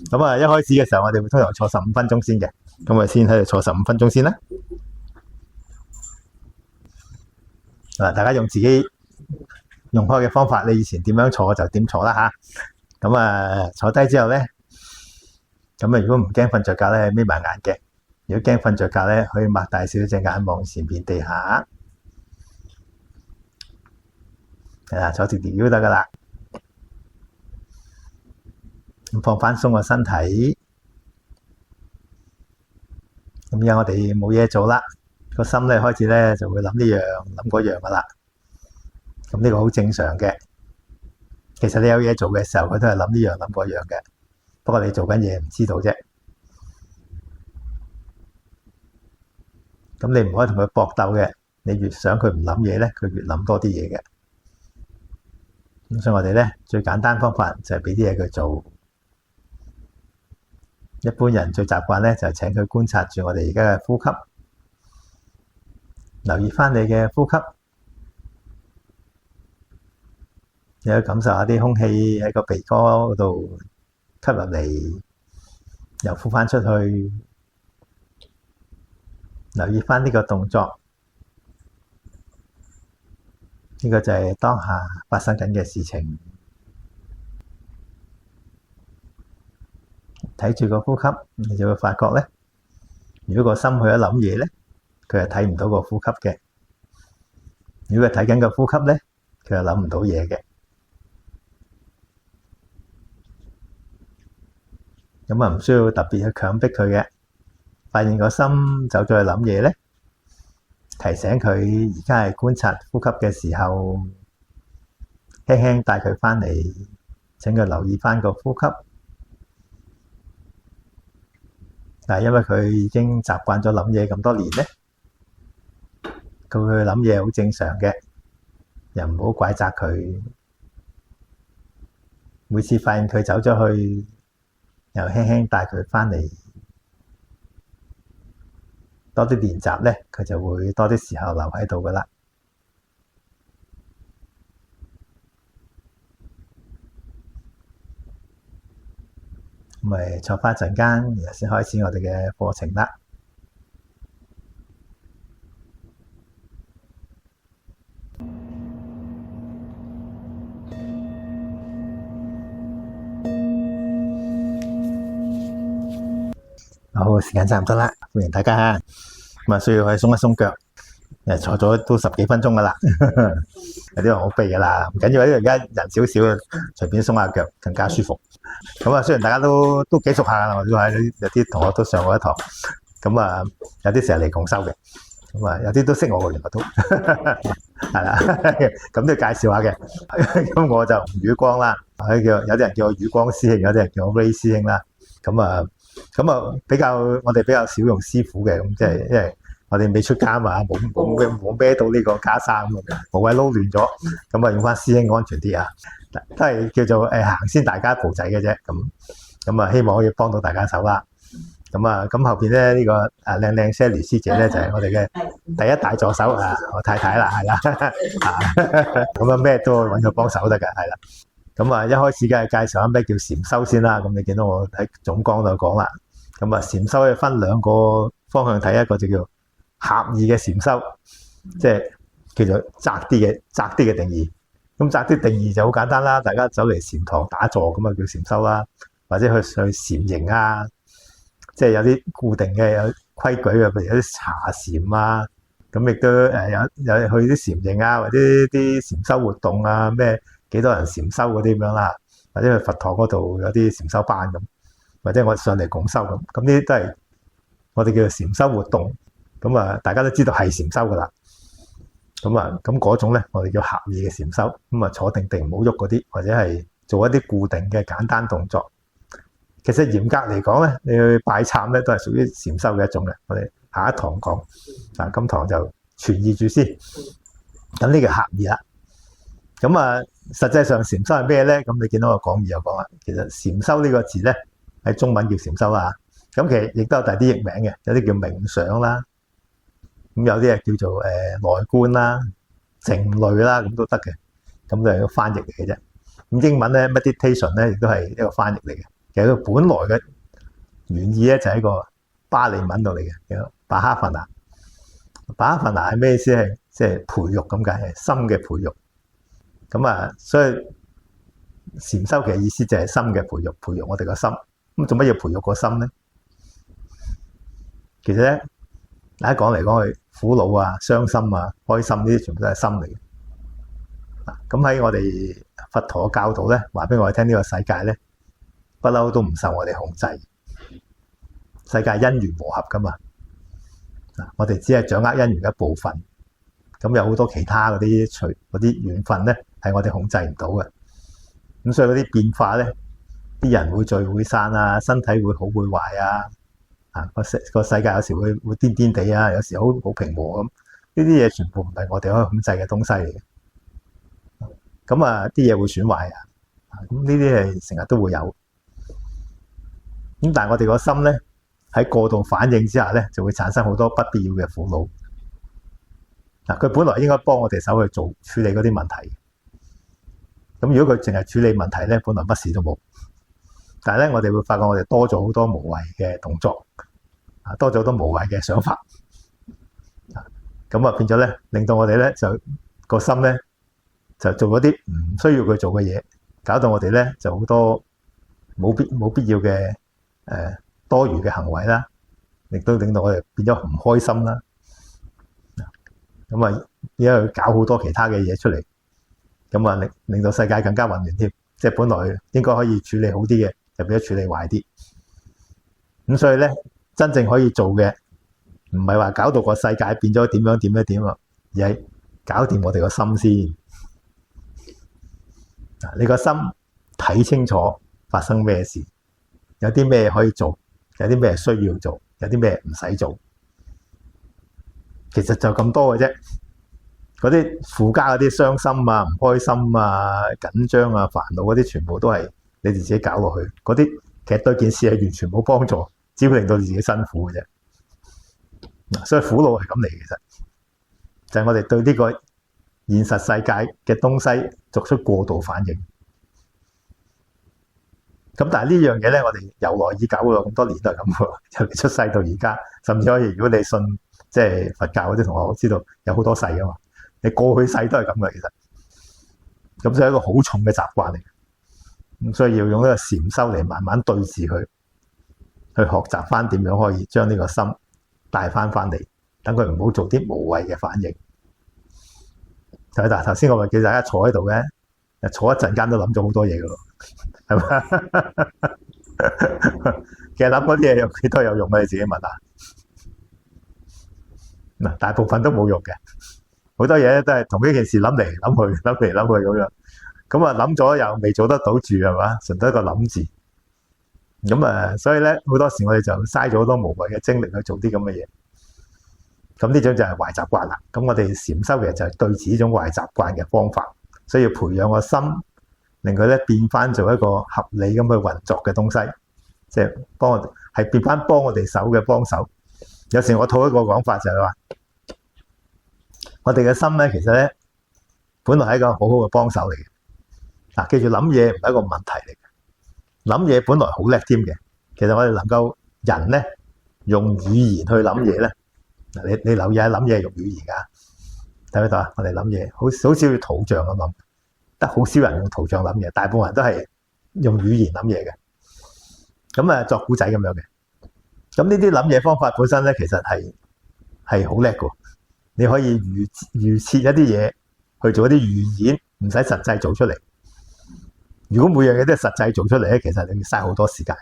咁啊，一開始嘅時候，我哋會通常坐15分鐘先嘅。咁啊，先喺度坐15分鐘先啦。嗱，大家用自己用開嘅方法，你以前點樣坐就點坐啦嚇。咁啊，坐低之後咧，咁啊，如果唔驚瞓着覺咧，眯埋眼嘅。如果驚瞓着覺咧，可以擘大少少隻眼望前邊地下。係啦，坐直條腰得噶啦。咁放翻鬆個身體。咁而家我哋冇嘢做啦，個心咧開始咧就會諗呢樣諗嗰樣噶啦。咁呢個好正常嘅。其實你有嘢做嘅時候，佢都係諗呢樣諗嗰樣嘅。不過你做緊嘢唔知道啫。咁你唔可以同佢搏鬥嘅。你越想佢唔諗嘢咧，佢越諗多啲嘢嘅。咁所以我哋咧最簡單方法就係俾啲嘢佢做。一般人最習慣咧就係請佢觀察住我哋而家嘅呼吸，留意翻你嘅呼吸，你可以感受下啲空氣喺個鼻哥嗰度吸入嚟，又呼翻出去。留意翻呢個動作，呢個就係當下發生緊嘅事情。睇住個呼吸，你就會發覺咧，如果個心去咗諗嘢咧，佢係睇唔到個呼吸嘅；如果佢睇緊個呼吸咧，佢係諗唔到嘢嘅。咁啊，唔需要特別去強迫佢嘅。發現個心走咗去諗嘢咧，提醒佢而家係觀察呼吸嘅時候，輕輕帶佢翻嚟，請佢留意翻個呼吸。但係因為佢已經習慣咗諗嘢咁多年咧，佢會諗嘢好正常嘅，又唔好怪責佢。每次發現佢走咗去，又輕輕帶佢翻嚟，多啲練習咧，佢就會多啲時候留喺度噶啦。咁咪坐翻陣間，然後先開始我哋嘅課程啦。好，時間差唔多啦，歡迎大家嚇。咁啊，需要去鬆一鬆腳。坐咗都10幾分鐘噶啦，有啲人好肥噶啦，唔緊要，因為而家人少少，隨便鬆下腳更加舒服。咁啊，雖然大家都幾熟下啦，我都係有啲同學都上過一堂，咁啊有啲成日嚟共修嘅，咁啊有啲都識我嘅，原來都係啦，咁都要介紹下嘅。咁我就吳宇光啦，有啲人叫我宇光師兄，有啲人叫我 Ray 師兄啦。咁啊我哋比較少用師傅嘅，咁即係因為我哋未出家嘛，冇孭到呢個袈裟咁啊，無謂撈亂咗，咁啊用翻師兄安全啲啊，都係叫做行先大家一步仔嘅啫，咁啊希望可以幫到大家手啦。咁後邊咧呢個靚靚 Sally 師姐咧就係我哋嘅第一大助手啊，我太太啦，係啦，咁啊咩都揾佢幫手得㗎，係啦。咁啊一開始梗係介紹下咩叫禪修先啦。咁你見到我喺總綱度講啦。咁啊禪修係分2個方向睇，一個就叫狹義嘅禪修，即係叫做窄啲嘅定義。咁窄啲定義就好簡單啦，大家走嚟禪堂打坐咁啊叫禪修啦，或者去禪營啊，即係有啲固定嘅有規矩嘅，譬如有啲茶禪啊，咁亦都有去啲禪營啊，或者啲禪修活動啊，咩幾多人禪修嗰啲咁樣啦，或者去佛堂嗰度有啲禪修班咁，或者我上嚟共修咁，呢啲都係我哋叫做禪修活動。咁啊，大家都知道係禪修噶啦。咁嗰種咧，我哋叫狹義嘅禪修。咁啊，坐定定唔好喐嗰啲，或者係做一啲固定嘅簡單動作。其實嚴格嚟講咧，你去拜懺咧都係屬於禪修嘅一種嘅。我哋下一堂講，今堂就傳意住先。咁呢個狹義啦。咁啊，實際上禪修係咩咧？咁你見到個講義又講啦，其實禪修呢個字咧喺中文叫禪修啦。咁其實亦都有第啲譯名嘅，有啲叫冥想啦。咁有啲係叫做內觀啦、靜慮啦，咁都得嘅。咁就係一個翻譯嚟嘅啫。咁英文咧 meditation 咧亦都係一個翻譯嚟嘅，其實佢本來嘅原意咧就係一個巴利文度嚟嘅，叫巴哈弗拿。巴哈弗拿係咩意思？係即係培育咁解，係心嘅培育。咁啊，所以禪修嘅意思就係心嘅培育，培育我哋個心。咁做乜要培育個心咧？其實咧，大家講嚟講去，苦惱啊、傷心啊、開心呢啲，全部都係心嚟嘅。咁喺我哋佛陀嘅教導咧，話俾我哋聽，呢個世界咧，不嬲都唔受我哋控制。世界因緣和合噶嘛，我哋只係掌握因緣嘅一部分。咁有好多其他嗰啲緣分咧，係我哋控制唔到嘅。咁所以嗰啲變化咧，啲人會聚會散啊，身體會好會壞啊。個世界有時會癲癲地啊，有時好平和咁。呢啲嘢全部唔係我哋可以控制嘅東西嚟嘅。咁啊，啲嘢會損壞啊。咁呢啲係成日都會有。咁但係我哋個心咧，喺過度反應之下咧，就會產生好多不必要嘅苦惱。佢本來應該幫我哋手去處理嗰啲問題。咁如果佢淨係處理問題咧，本來乜事都冇。但係咧，我哋會發覺我哋多咗好多無謂嘅動作，多咗好多無謂嘅想法。咁啊變咗咧，令到我哋咧就個心咧就做嗰啲唔需要佢做嘅嘢，搞到我哋咧就好多冇必要嘅多餘嘅行為啦，亦都令到我哋變咗唔開心啦。咁啊，而家去搞好多其他嘅嘢出嚟，咁啊令到世界更加混亂添。即係本來應該可以處理好啲嘅，就變咗處理壞啲。咁所以咧，真正可以做嘅唔係話搞到個世界變咗點啊，而係搞掂我哋個心先。你個心睇清楚發生咩事，有啲咩可以做，有啲咩需要做，有啲咩唔使做。其實就咁多嘅啫。嗰啲附加嗰啲傷心啊、唔開心啊、緊張啊、煩惱嗰啲，全部都係你哋自己搞落去。嗰啲其實對件事係完全冇幫助，只會令到自己辛苦嘅啫。所以苦惱係咁嚟，其實就係我哋對呢個現實世界嘅東西作出過度反應。咁但係呢樣嘢咧，我哋由來已久喎，咁多年都係咁喎，由出世到而家，甚至可以，如果你信即係佛教嗰啲同學，我知道有好多世噶嘛。你過去世都係咁嘅，其實咁就係一個好重嘅習慣嚟。咁所以要用呢個禪修嚟慢慢對治佢，去學習翻點樣可以將呢個心帶翻嚟，等佢唔好做啲無謂嘅反應。頭先我咪叫大家坐喺度嘅，坐一陣間都諗咗好多嘢噶咯，係咪？其實諗嗰啲嘢有幾多有用啊？你自己問下。嗱，大部分都冇用嘅。好多嘢咧都係同呢件事諗嚟諗去咁樣，咁啊諗咗又未做得到住係嘛，純得一個諗字。咁啊，所以咧好多時我哋就嘥咗好多無謂嘅精力去做啲咁嘅嘢。咁呢種就係壞習慣啦。咁我哋禪修嘅就係對治呢種壞習慣嘅方法，所以要培養個心，令佢咧變翻做一個合理咁去運作嘅東西，即係係變翻幫我哋手嘅幫手。有時我套一個講法就係話，我哋嘅心咧，其實咧，本來係一個好好嘅幫手嚟嘅。嗱，記住諗嘢唔係一個問題嚟嘅，諗嘢本來好叻添嘅。其實我哋能夠人咧用語言去諗嘢咧，嗱你留意下諗嘢係用語言㗎，睇唔睇到啊？我哋諗嘢好少要圖像咁諗，得好少人用圖像諗嘢，大部分人都係用語言諗嘢嘅。咁啊，作古仔咁樣嘅。咁呢啲諗嘢方法本身咧，其實係好叻㗎。你可以預設一啲嘢去做一啲預演，唔使實際做出嚟。如果每樣嘢都係實際做出嚟咧，其實你要嘥好多時間。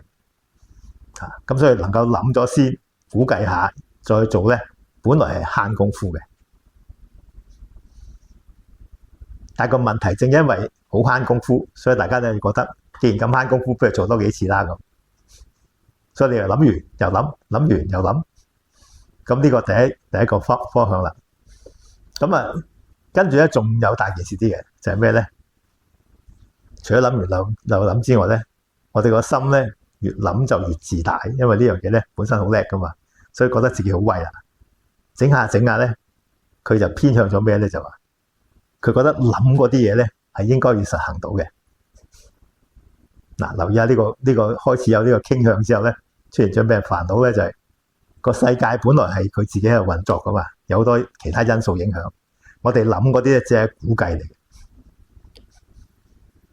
咁所以能夠諗咗先，估計下再做咧，本來係慳功夫嘅。但係個問題正因為好慳功夫，所以大家都覺得，既然咁慳功夫，不如做多幾次啦咁。所以你又諗完又諗，諗完又諗。咁呢個第一個方向啦。咁啊，跟住咧仲有大件事啲嘅，就係咩咧？除咗諗完又諗之外咧，我哋個心咧越諗就越自大，因為呢樣嘢咧本身好叻噶嘛，所以覺得自己好威啦。整下咧，佢就偏向咗咩咧？就話佢覺得諗嗰啲嘢咧係應該要實行到嘅。嗱，留意下呢個開始有呢個傾向之後咧，出現咗咩煩惱咧？就係個世界本來係佢自己喺度運作噶嘛，有好多其他因素影響。我哋諗嗰啲咧，只係估計嚟嘅。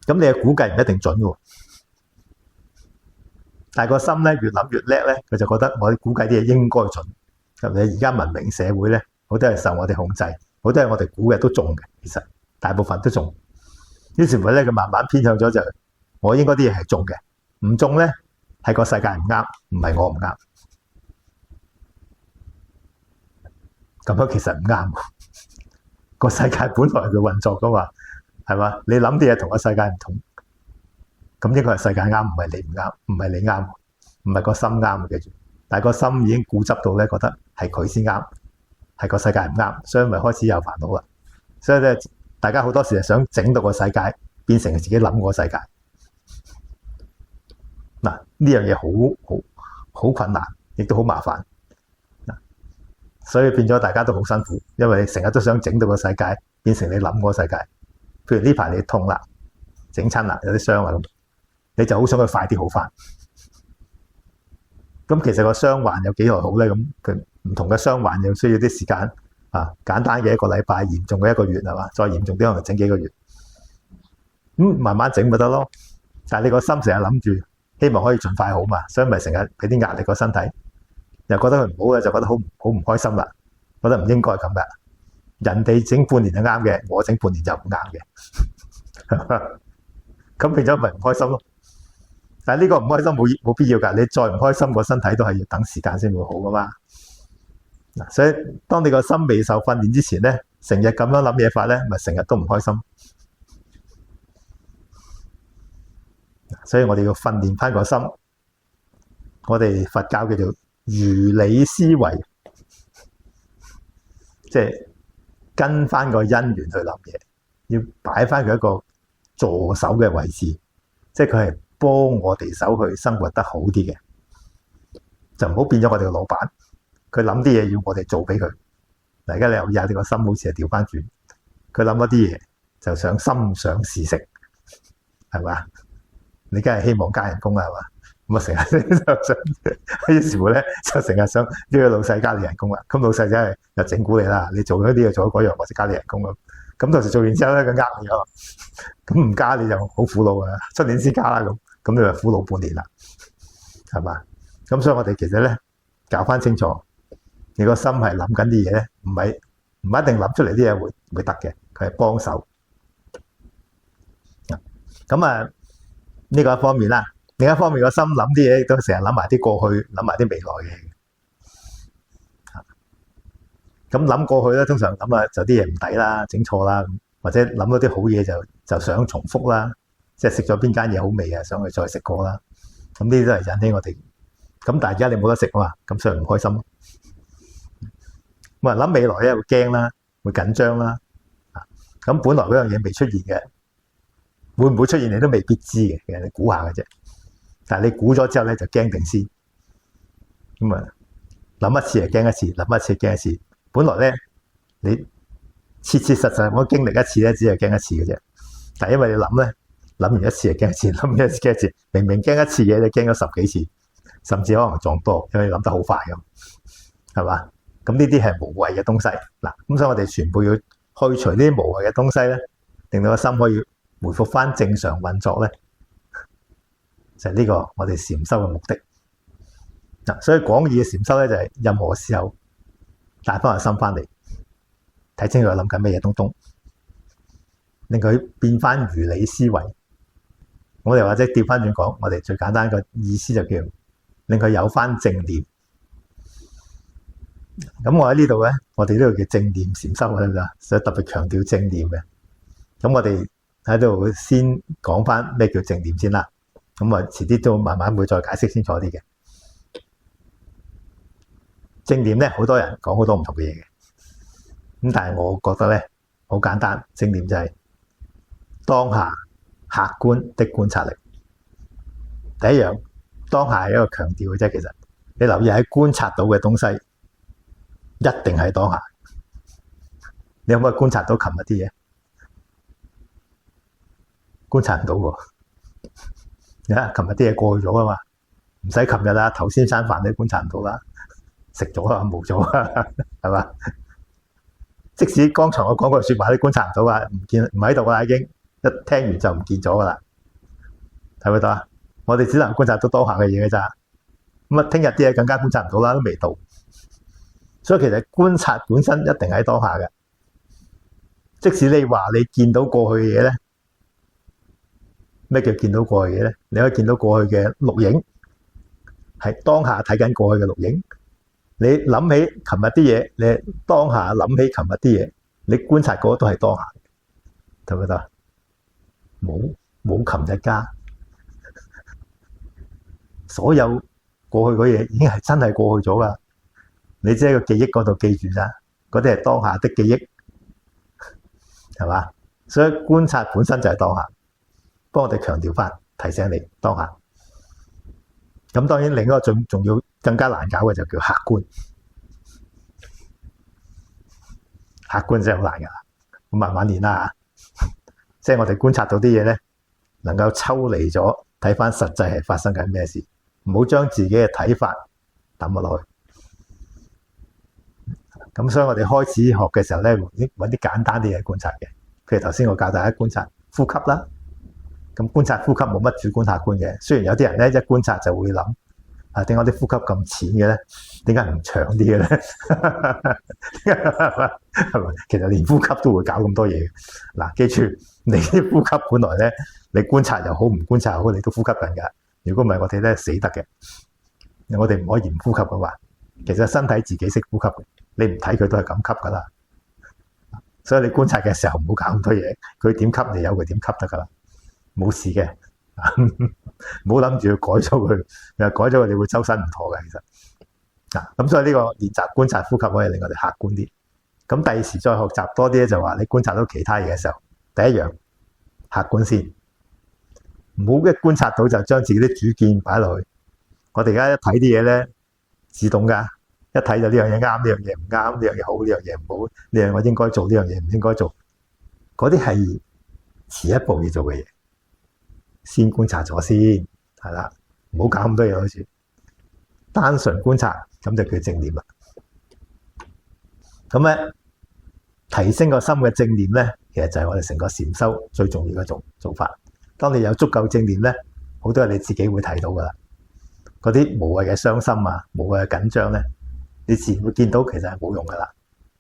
咁你嘅估計唔一定準喎，但係個心咧越諗越叻咧，佢就覺得我估計啲嘢應該準。特別而家文明社會咧，好多係受我哋控制，好多係我哋估嘅都中嘅，其實大部分都中。於是乎咧，佢慢慢偏向咗就我應該啲嘢係中嘅，唔中咧係個世界唔啱，唔係我唔啱。咁樣其實唔啱，個世界本來係佢運作噶嘛，係嘛？你諗啲嘢同個世界唔同，咁應該係世界啱，唔係你唔啱，唔係你啱，唔係個心啱，記住。但係個心已經固執到咧，覺得係佢先啱，係個世界唔啱，所以咪開始有煩惱啦。所以咧，大家好多時係想整到個世界變成自己諗個世界。嗱，呢樣嘢好困難，亦都好麻煩。所以變咗大家都好辛苦，因為你成日都想整到個世界變成你諗個世界。譬如呢排你痛啦、整親啦、有啲傷啊咁，你就好想佢快啲好返。咁其實個傷患有幾耐好咧？咁佢唔同嘅傷患又需要啲時間啊。簡單嘅1個禮拜，嚴重嘅1個月係嘛？再嚴重啲可能整幾個月。慢慢整咪得咯。但係你個心成日諗住希望可以盡快好嘛，所以咪成日俾啲壓力個身體。又覺得佢唔好嘅，就覺得好唔開心啦，覺得唔應該咁嘅。人哋整半年就啱嘅，我整半年就唔啱嘅，咁變咗咪唔開心咯。但係呢個唔開心冇必要㗎，你再唔開心個身體都係要等時間先會好噶嘛。所以當你個心未受訓練之前咧，成日咁樣諗嘢法咧，咪成日都唔開心。所以我哋要訓練翻個心，我哋佛教叫做如理思維，即係跟翻個因緣去諗嘢，要擺翻佢一個助手嘅位置，即係佢係幫我哋手去生活得好啲嘅，就唔好變咗我哋個老闆，佢諗啲嘢要我哋做俾佢。大家留意下，你個心好似係調翻轉，佢諗一啲嘢就想心想事成，係嘛？你梗係希望加人工啦，係嘛？咁啊成日就想，於是乎咧就成日想呢個老細加你人工啦。咁老細真係又整蠱你啦，你做咗啲嘢做咗嗰樣，我就加你人工咁。咁到時做完之後咧，佢呃你咯。咁唔加你就好苦惱啊！出年先加啦咁你就苦惱半年啦，係嘛？咁所以我哋其實咧搞翻清楚，你個心係諗緊啲嘢咧，唔一定諗出嚟啲嘢會得嘅，佢係幫手。咁啊呢個一方面啦。另一方面，個心諗啲嘢都成日諗埋啲過去，諗埋啲未來嘅。咁諗過去咧，通常諗啊就啲嘢唔抵啦，整錯啦，或者諗到啲好嘢就想重複啦，即係食咗邊間嘢好味啊，想去再食過啦。咁呢啲都係引起我哋。咁但係而家你冇得食啊嘛，咁所以唔開心。咁啊諗未來咧會驚啦，會緊張啦。咁本來嗰樣嘢未出現嘅，會唔會出現你都未必知嘅，其實你估下嘅啫。但係你估咗之後咧，就驚定先。咁啊，諗一次就驚一次，諗一次驚一次。本來咧，你切切實實我經歷一次咧，只係驚一次嘅啫。但係因為你諗咧，諗完一次就驚一次，諗完一次驚一次，明明驚一次嘢，你驚咗10幾次，甚至可能仲多，因為你諗得好快咁，係嘛？咁呢啲係無謂嘅東西。嗱，咁所以我哋全部要去除呢啲無謂嘅東西咧，令到個心可以回復翻正常運作咧。就係呢個我哋禪修嘅目的。所以廣義嘅禪修咧，就係任何時候帶翻個心翻嚟，睇清楚佢諗緊咩嘢東東，令佢變翻如理思維。我哋或者調翻轉講，我哋最簡單嘅意思就叫令佢有翻正念。咁我喺呢度咧，我哋呢度叫正念禪修啦，所以特別強調正念嘅。咁我哋喺度先講翻咩叫正念先啦。咁啊，遲啲都慢慢會再解釋清楚啲嘅。正念咧，好多人講好多唔同嘅嘢嘅。咁但係我覺得咧，好簡單，正念就係當下客觀的觀察力。第一樣，當下係一個強調嘅啫。其實你留意喺觀察到嘅東西，一定係當下。你可唔可以觀察到琴日啲嘢？觀察唔到喎。琴日啲嘢過去咗啊嘛，唔使琴日啦，頭先餐飯你觀察唔到啦，食咗啊冇咗啊，係嘛？即使剛才我講過説話你觀察唔到啊，唔喺度啦，已經一聽完就唔見咗噶啦，睇唔睇到啊？我哋只能觀察到當下嘅嘢嘅咋，咁啊聽日啲嘢更加觀察唔到啦，都未到。所以其實觀察本身一定喺當下嘅，即使你話你見到過去嘅嘢咧，咩叫見到過去嘅嘢咧？你可以見到過去嘅錄影，係當下睇緊過去嘅錄影。你諗起琴日啲嘢，你當下諗起琴日啲嘢，你觀察嗰個都係當下，睇唔睇到？冇琴日㗎，所有過去嗰嘢已經係真係過去咗㗎。你只喺個記憶嗰度記住咋，嗰啲係當下的記憶，係嘛？所以觀察本身就係當下，幫我哋強調翻，提醒你當下。咁當然另一個仲要更加難搞嘅就叫客觀，客觀真係好難㗎，咁慢慢練啦嚇。即係我哋觀察到啲嘢咧，能夠抽離咗睇翻實際係發生緊咩事，唔好將自己嘅睇法抌落去。咁所以我哋開始學嘅時候咧，揾啲簡單啲嘢觀察嘅，譬如頭先我教大家觀察呼吸啦。咁觀察呼吸冇乜主觀客觀嘅，雖然有啲人咧一觀察就會諗啊，點解啲呼吸咁淺嘅咧？點解唔長啲嘅咧？係咪？其實連呼吸都會搞咁多嘢嘅。嗱，記住你啲呼吸本來咧，你觀察又好，唔觀察又好，你都呼吸緊㗎。如果唔係，我哋咧死得嘅。我哋唔可以唔呼吸嘅話，其實身體自己識呼吸嘅，你唔睇佢都係咁吸㗎啦。所以你觀察嘅時候唔好搞咁多嘢，佢點吸你由佢點吸得㗎啦。冇事嘅，唔好諗住要改咗佢，改咗佢你會周身唔妥嘅。其實咁所以呢個練習觀察呼吸可以令我哋客觀啲。咁第二時再學習多啲咧，就話你觀察到其他嘢嘅時候，第一樣客觀先，唔好一觀察到就將自己啲主見擺落去。我哋而家一睇啲嘢咧，自動㗎，一睇就呢樣嘢啱，呢樣嘢唔啱，呢樣嘢好，呢樣嘢唔好，呢樣我應該做，呢樣嘢唔應該做。嗰啲係遲一步要做嘅嘢。先觀察咗先，係啦，唔好搞咁多嘢，好似單純觀察，咁就叫正念啦。咁咧，提升個心嘅正念咧，其實就係我哋成個禪修最重要嘅做法。當你有足夠正念咧，好多嘢你自己會睇到噶啦。嗰啲無謂嘅傷心啊，無謂嘅緊張咧，你自然會見到其實係冇用噶啦。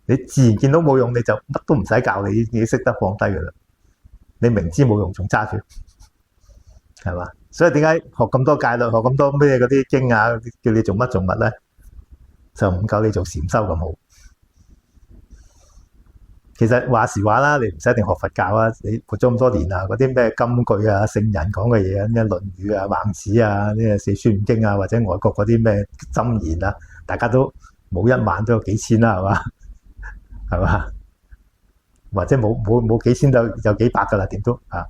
你自然見到冇用，你就乜都唔使教你，已經識得放低噶啦。你明知冇用，仲揸住。係嘛？所以點解學咁多戒律，學咁多咩嗰啲經啊，叫你做乜做乜咧？就唔夠你做禪修咁好。其實話時話啦，你唔使一定學佛教啊，你活咗咁多年啊，嗰啲咩金句啊、聖人講嘅嘢啊，咩《論語》啊、孟子啊、咩《四書五經》啊，或者外國嗰啲咩箴言啊，大家都冇一萬都有幾千啦，係嘛？係嘛？或者冇幾千都有幾百噶啦，點都啊！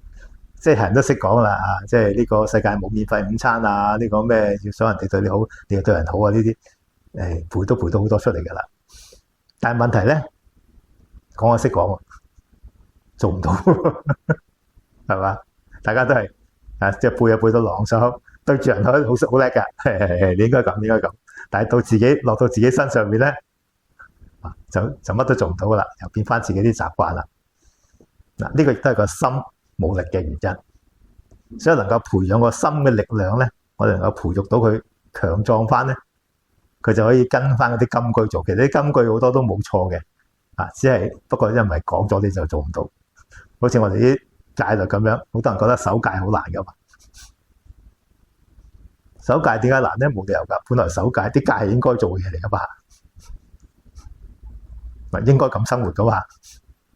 即係人都識講啦啊！即係呢個世界冇免費午餐啊！呢個咩要想人哋對你好，你要對人好啊！呢啲背都背到好多出嚟㗎啦。但係問題咧，講我識講，做唔到，係嘛？大家都係即係背到朗手，對住人好識好叻㗎。你應該咁，應該咁。但係到自己落到自己身上面咧，就乜都做唔到㗎啦，又變翻自己啲習慣啦。嗱，呢個亦都係個心冇力嘅原因，所以能夠培養個心嘅力量咧，我哋能夠培育到佢強壯翻咧，佢就可以跟翻嗰啲金句做。其實啲金句好多都冇錯嘅，只係不過因為講咗你就做唔到。好似我哋啲戒律咁樣，好多人覺得守戒好難噶嘛。守戒點解難咧？冇理由噶，本來守戒啲戒係應該做嘅嘢嚟噶嘛，唔應該咁生活噶嘛。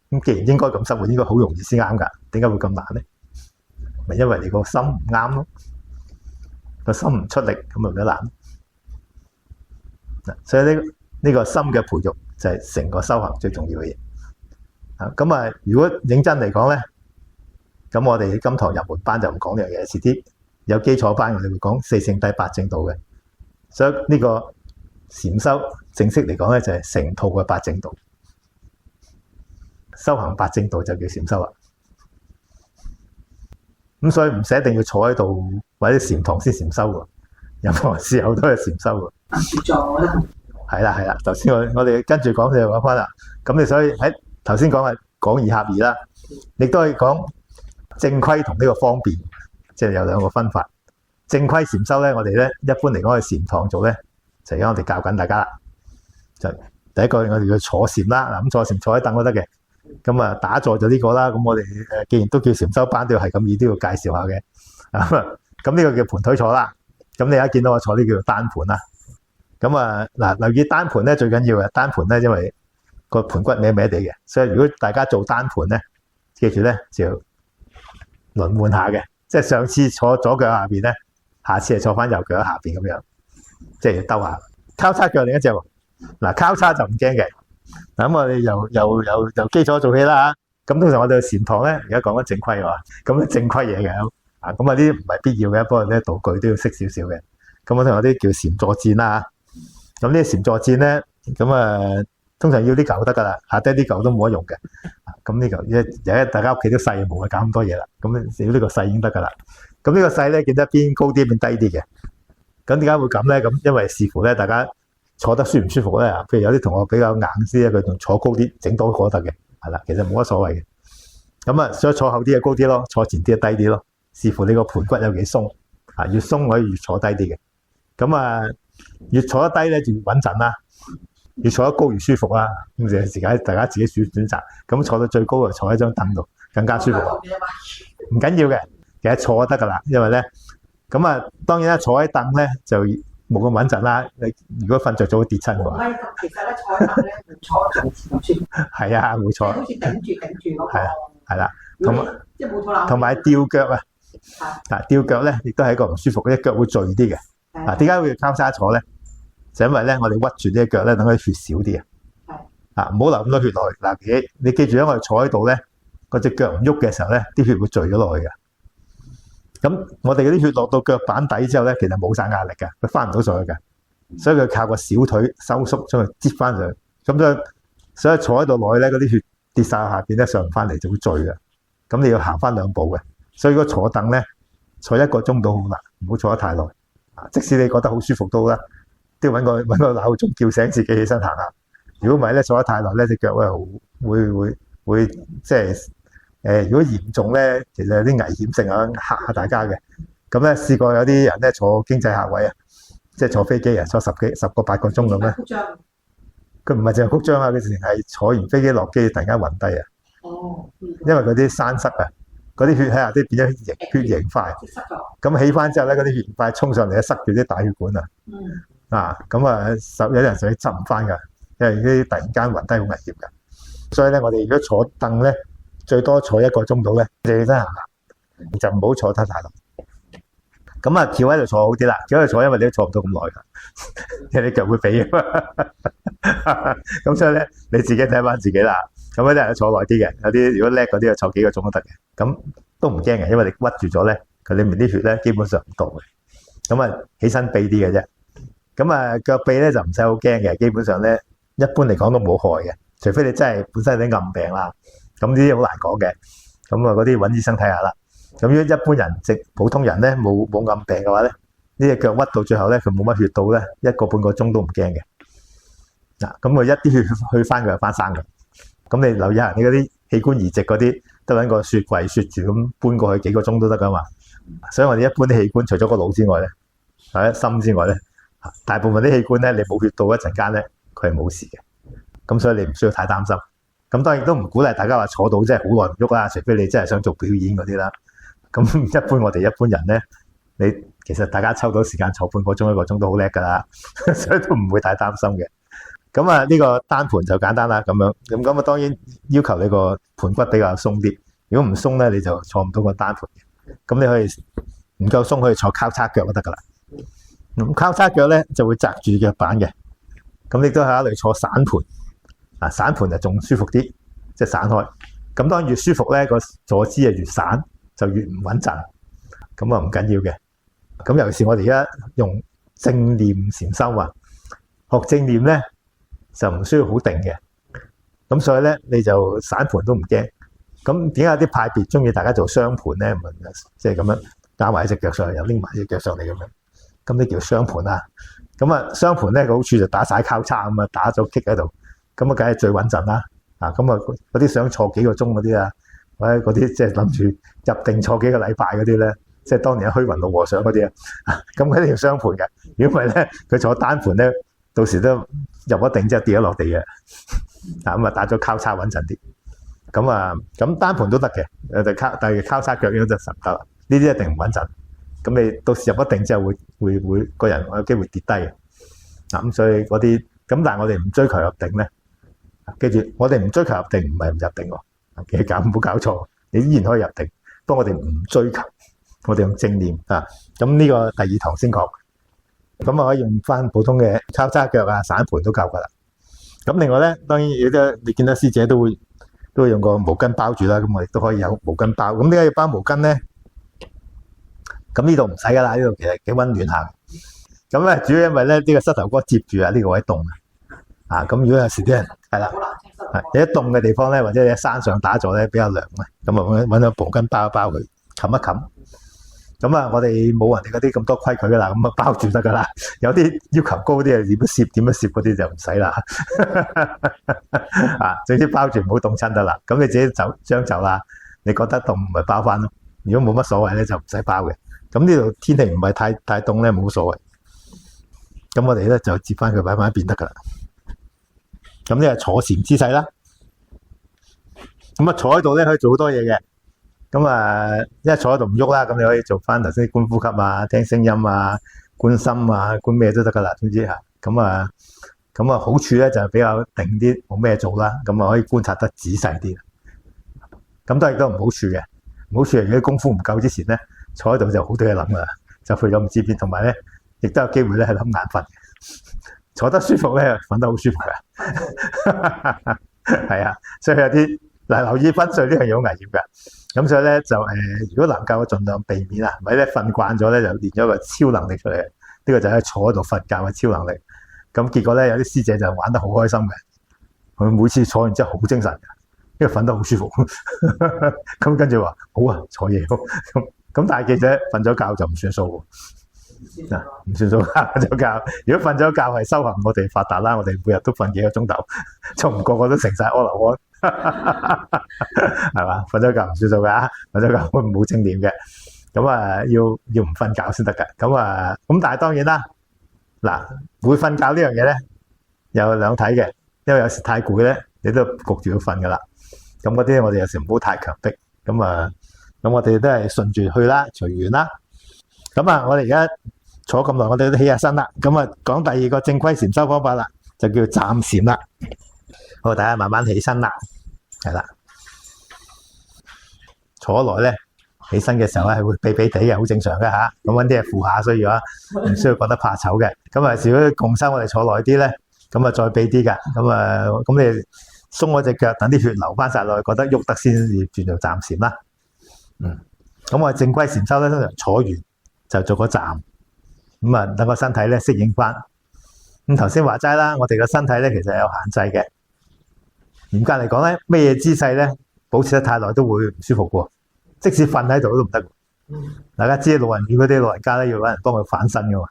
咁既然應該咁生活，應該好容易先啱㗎，點解會咁難咧？咪因為你個心唔啱咯，個心唔出力，咁咪比較難。所以呢個心嘅培育就係成個修行最重要嘅嘢。咁啊，如果認真嚟講咧，咁我哋今堂入門班就唔講呢樣嘢，遲啲有基礎班我哋會講四聖諦八正道嘅。所以呢個禪修正式嚟講咧，就係成套嘅八正道。修行八正道就叫禪修啦。咁所以唔使一定要坐喺度或者禪堂先禪修喎，任何時候都係禪修喎。協助啦。係啦，頭先我哋跟住講就講翻啦。咁你所以喺頭先講係講易合易啦，亦都可以講正規同呢個方便，即係有兩個分法。正規禪修咧，我哋咧一般嚟講去禪堂做咧，就而家我哋教緊大家啦。就第一個我哋要坐禪啦，嗱咁坐禪坐喺凳都得嘅。咁啊打坐就呢個啦。咁我哋既然都叫禪修班，都要係咁易都要介紹下嘅。咁呢個叫盤腿坐啦。咁你而家見到我坐呢叫做單盤啦。咁啊嗱，留意單盤咧最緊要嘅單盤咧，因為個盤骨歪歪地嘅，所以如果大家做單盤咧，記住咧就要輪換下嘅，即係上次坐左腳下邊咧，下次係坐翻右腳喺下邊咁樣，即係要兜下。交叉腳另一隻喎，嗱交叉就唔驚嘅。嗱咁我哋由基礎做起啦嚇。咁通常我哋去禪堂咧，而家講緊正規喎，咁正規嘢嘅啊，咁啊呢啲唔係必要嘅，不過咧道具都要識少少嘅。咁我哋有啲叫禪坐墊啦嚇。咁呢啲禪坐墊咧，咁通常要啲嚿得㗎啦，下低啲嚿都冇得用嘅。咁呢嚿而家大家屋企都細，冇係搞咁多嘢啦。咁要呢個細已經得㗎啦。咁呢個細咧，見得一邊高啲，一邊低啲嘅。咁點解會咁咧？咁因為視乎咧，大家坐得舒唔舒服咧。譬如有啲同學比較硬啲咧，佢仲坐高啲，整多個得嘅，係啦，其實冇乜所謂嘅。咁啊，所以坐後啲就高啲咯，坐前啲就低啲咯。視乎你個盤骨有幾鬆，越鬆可以越坐低啲嘅。咁啊，越坐得低咧就越穩陣啦。越坐得高越舒服啦，咁就時間大家自己選擇。咁坐到最高就坐喺張凳度，更加舒服。唔緊要嘅，其實坐就得㗎啦。因為咧，咁啊當然啦，坐喺凳咧就冇咁穩陣啦。你如果瞓着咗會跌親㗎。唔係，其實咧坐喺凳咧唔坐就唔舒服。係啊，冇錯。好似頂住嗰個。係啦，同埋吊腳啊，吊腳咧亦都係一個唔舒服嘅，腳會墜啲嘅。點解會交叉坐咧？就因為咧，我哋屈住呢隻腳咧，等佢血少啲啊！唔好流咁多血落去。嗱，你記住咧，我哋坐喺度咧，嗰隻腳唔喐嘅時候咧，啲血會聚咗落去嘅。咁我哋嗰啲血落到腳板底之後咧，其實冇晒壓力嘅，佢翻唔到上去嘅，所以佢靠個小腿收縮將佢擠翻上去。咁所以坐喺度耐咧，嗰啲血跌晒下邊咧，上唔翻嚟就會聚嘅。咁你要行翻2步嘅。所以如果坐凳咧，坐1個鐘都好難，唔好坐得太耐。即使你覺得好舒服都好啦。都要揾個鬧鐘叫醒自己起身行下。如果唔係咧，坐得太耐咧，隻腳咧會即係如果嚴重咧，其實有啲危險性啊，嚇下大家嘅。咁咧試過有啲人咧坐經濟客位啊，即係坐飛機啊，坐10個8個鐘咁咧。佢唔係淨係曲張啊，佢淨係坐完飛機落機突然間暈低啊。哦。因為嗰啲栓塞啊，嗰啲血喺下啲變咗血凝塊。咁起翻之後咧，嗰啲血凝塊衝上嚟咧，塞住啲大血管啊。咁有啲人就執唔翻㗎，因為啲突然間暈低好危險㗎。所以咧，我哋如果坐凳咧，最多坐1個鐘到咧，你起身行下，就唔好坐得太耐。咁翹喺度坐好啲啦，翹喺度坐，因為你都坐唔到咁耐㗎，因為你腳會痹啊。咁所以咧，你自己睇翻自己啦。咁有啲人坐耐啲嘅，有啲如果叻嗰啲就坐幾個鐘都得嘅。咁都唔驚嘅，因為你屈住咗咧，佢裏面啲血咧基本上唔到嘅。咁起身痹啲嘅啫。咁腳痹咧就唔使好驚嘅，基本上咧一般嚟講都冇害嘅，除非你真係本身有啲暗病啦，咁呢啲好難講嘅。咁嗰啲揾醫生睇下啦。咁如果一般人普通人咧冇暗病嘅話咧，呢隻腳屈到最後咧佢冇乜血到咧，1個半個鐘都唔驚嘅。咁佢一啲血去翻佢就翻生嘅。咁你留意下你嗰啲器官移植嗰啲，都揾個雪櫃雪住咁搬過去幾個鐘都得噶嘛。所以我哋一般啲器官除咗個腦之外咧，或者心之外咧，大部分啲器官咧，你冇血到一陣間咧，佢係冇事嘅。咁所以你唔需要太擔心。咁當然都唔鼓勵大家話坐到真係好耐唔喐啦，除非你真係想做表演嗰啲啦。咁一般我哋一般人咧，你其實大家抽到時間坐半個鐘1個鐘都好叻㗎啦，所以都唔會太擔心嘅。咁呢個單盤就簡單啦，咁樣咁當然要求你個盤骨比較鬆啲。如果唔鬆咧，你就坐唔到個單盤嘅。咁你可以唔夠鬆，可以坐交叉腳就得㗎啦。咁交叉腳咧就會擲住腳板嘅。咁亦都考慮坐散盤。散盤就仲舒服啲，即係散開。咁當然越舒服咧，個坐姿就越散，就越唔穩陣。咁唔緊要嘅。咁尤其是我哋而家用正念禪修啊，學正念咧就唔需要好定嘅。咁所以咧你就散盤都唔驚。咁點解有啲派別中意大家做雙盤咧？即係咁樣加埋一隻腳上去，又拎埋一隻腳上嚟咁樣，咁呢叫雙盤啊。咁啊，雙盤咧個好處就打晒交叉咁啊，打咗 kick 喺度，咁啊，梗係最穩陣啦。咁啊，嗰啲想坐幾個鐘嗰啲啊，或者嗰啲即係諗住入定坐幾個禮拜嗰啲咧，即係當年虛雲老和尚嗰啲啊，咁佢一定要雙盤嘅。如果唔係咧，佢坐單盤咧，到時都入咗定之後跌咗落地嘅。咁啊，打咗交叉穩陣啲。咁單盤都得嘅，但係交叉腳應該就實得啦。呢啲一定唔穩陣。咁你到時入咗定之後會個人有機會跌低嘅。咁所以嗰啲咁，但係我哋唔追求入定咧。記住，我哋唔追求入定，唔係唔入定喎。其實唔好搞錯，你依然可以入定，不過我哋唔追求，我哋用正念啊。咁呢個第二堂先講，咁啊可以用翻普通嘅交叉腳啊、散盤都夠噶啦。咁另外咧，當然有啲你見到師姐都會用個毛巾包住啦，咁我哋都可以有毛巾包。咁點解要包毛巾咧？咁呢度唔使噶啦，呢度其實幾溫暖下。咁咧主要因為咧呢個膝頭哥接住啊，呢個位凍啊。咁如果有時啲人係啦，你一凍嘅地方咧，或者你喺山上打坐咧比較涼咧，咁啊揾個毛巾包一包佢，冚一冚。咁啊，我哋冇人哋嗰啲咁多規矩噶啦，咁啊包住得噶啦。有啲要求高啲啊，點樣攝嗰啲就唔使啦。總之包住唔好凍親得啦。咁你自己將就啦，你覺得凍咪包翻咯。如果冇乜所謂咧，就唔使包嘅。咁呢度天氣唔係太凍咧，冇所謂。咁我哋咧就接翻佢擺翻一邊得噶啦。咁呢係坐禪姿勢啦。咁啊坐喺度咧可以做好多嘢嘅。咁一坐喺度唔喐啦，咁你可以做翻頭先觀呼吸啊、聽聲音啊、觀心啊、觀咩都得噶啦，總之嚇。咁啊好處咧就係比較定啲，冇咩做啦。咁啊可以觀察得仔細啲。咁都亦都唔好處嘅。唔好處係如果功夫唔夠之前咧，坐喺度就好多嘢諗噶啦，就去咗唔知邊。同埋咧，亦都有機會咧係諗眼瞓。坐得舒服咧，瞓得好舒服嘅。係啊，所以有啲留意分睡呢樣嘢好危險嘅。咁所以咧就如果能夠盡量避免啊，唔係咧瞓慣咗咧就練咗個超能力出嚟。呢個就係坐喺度瞓覺嘅超能力。咁結果咧有啲師姐就玩得好開心嘅，佢每次坐完之後好精神嘅，因為瞓得好舒服。咁跟住話好啊，坐嘢咁但係記者瞓咗覺就唔算數喎。唔算數，瞓咗覺。如果瞓咗覺係修行，我哋發達啦，我哋每日都瞓幾個鐘頭，仲唔個個都成晒阿羅漢。係嘛？瞓咗覺唔算數噶，瞓咗覺冇正念嘅。咁要唔瞓覺先得噶。咁但係當然啦，嗱，會瞓覺呢樣嘢咧有兩睇嘅，因為有時太攰咧，你都焗住要瞓噶啦。咁嗰啲我哋有時唔好太強迫。咁我哋都係順住去啦，隨緣啦。咁我哋而家坐咁耐，我哋都起下身啦。咁講第二個正規禪修方法啦，就叫暫禪啦。好，大家慢慢起身啦，係啦。坐耐咧，起身嘅時候咧係會痹痹地嘅，好正常嘅嚇。咁揾啲嘢扶下，所以話唔需要覺得怕醜嘅。咁如果共修我哋坐耐啲咧，咁再痹啲㗎。咁你鬆嗰隻腳，等啲血流翻晒落去，覺得喐得先至轉做暫禪啦。咁我哋正規禪修咧，通常坐完就做個站，等個身體咧適應翻。咁頭先話齋啦，我哋個身體咧其實係有限制嘅。嚴格嚟講咧，咩嘢姿勢咧保持得太耐都會唔舒服喎。即使瞓喺度都唔得。大家知老人院嗰啲老人家咧要揾人幫佢反身噶嘛，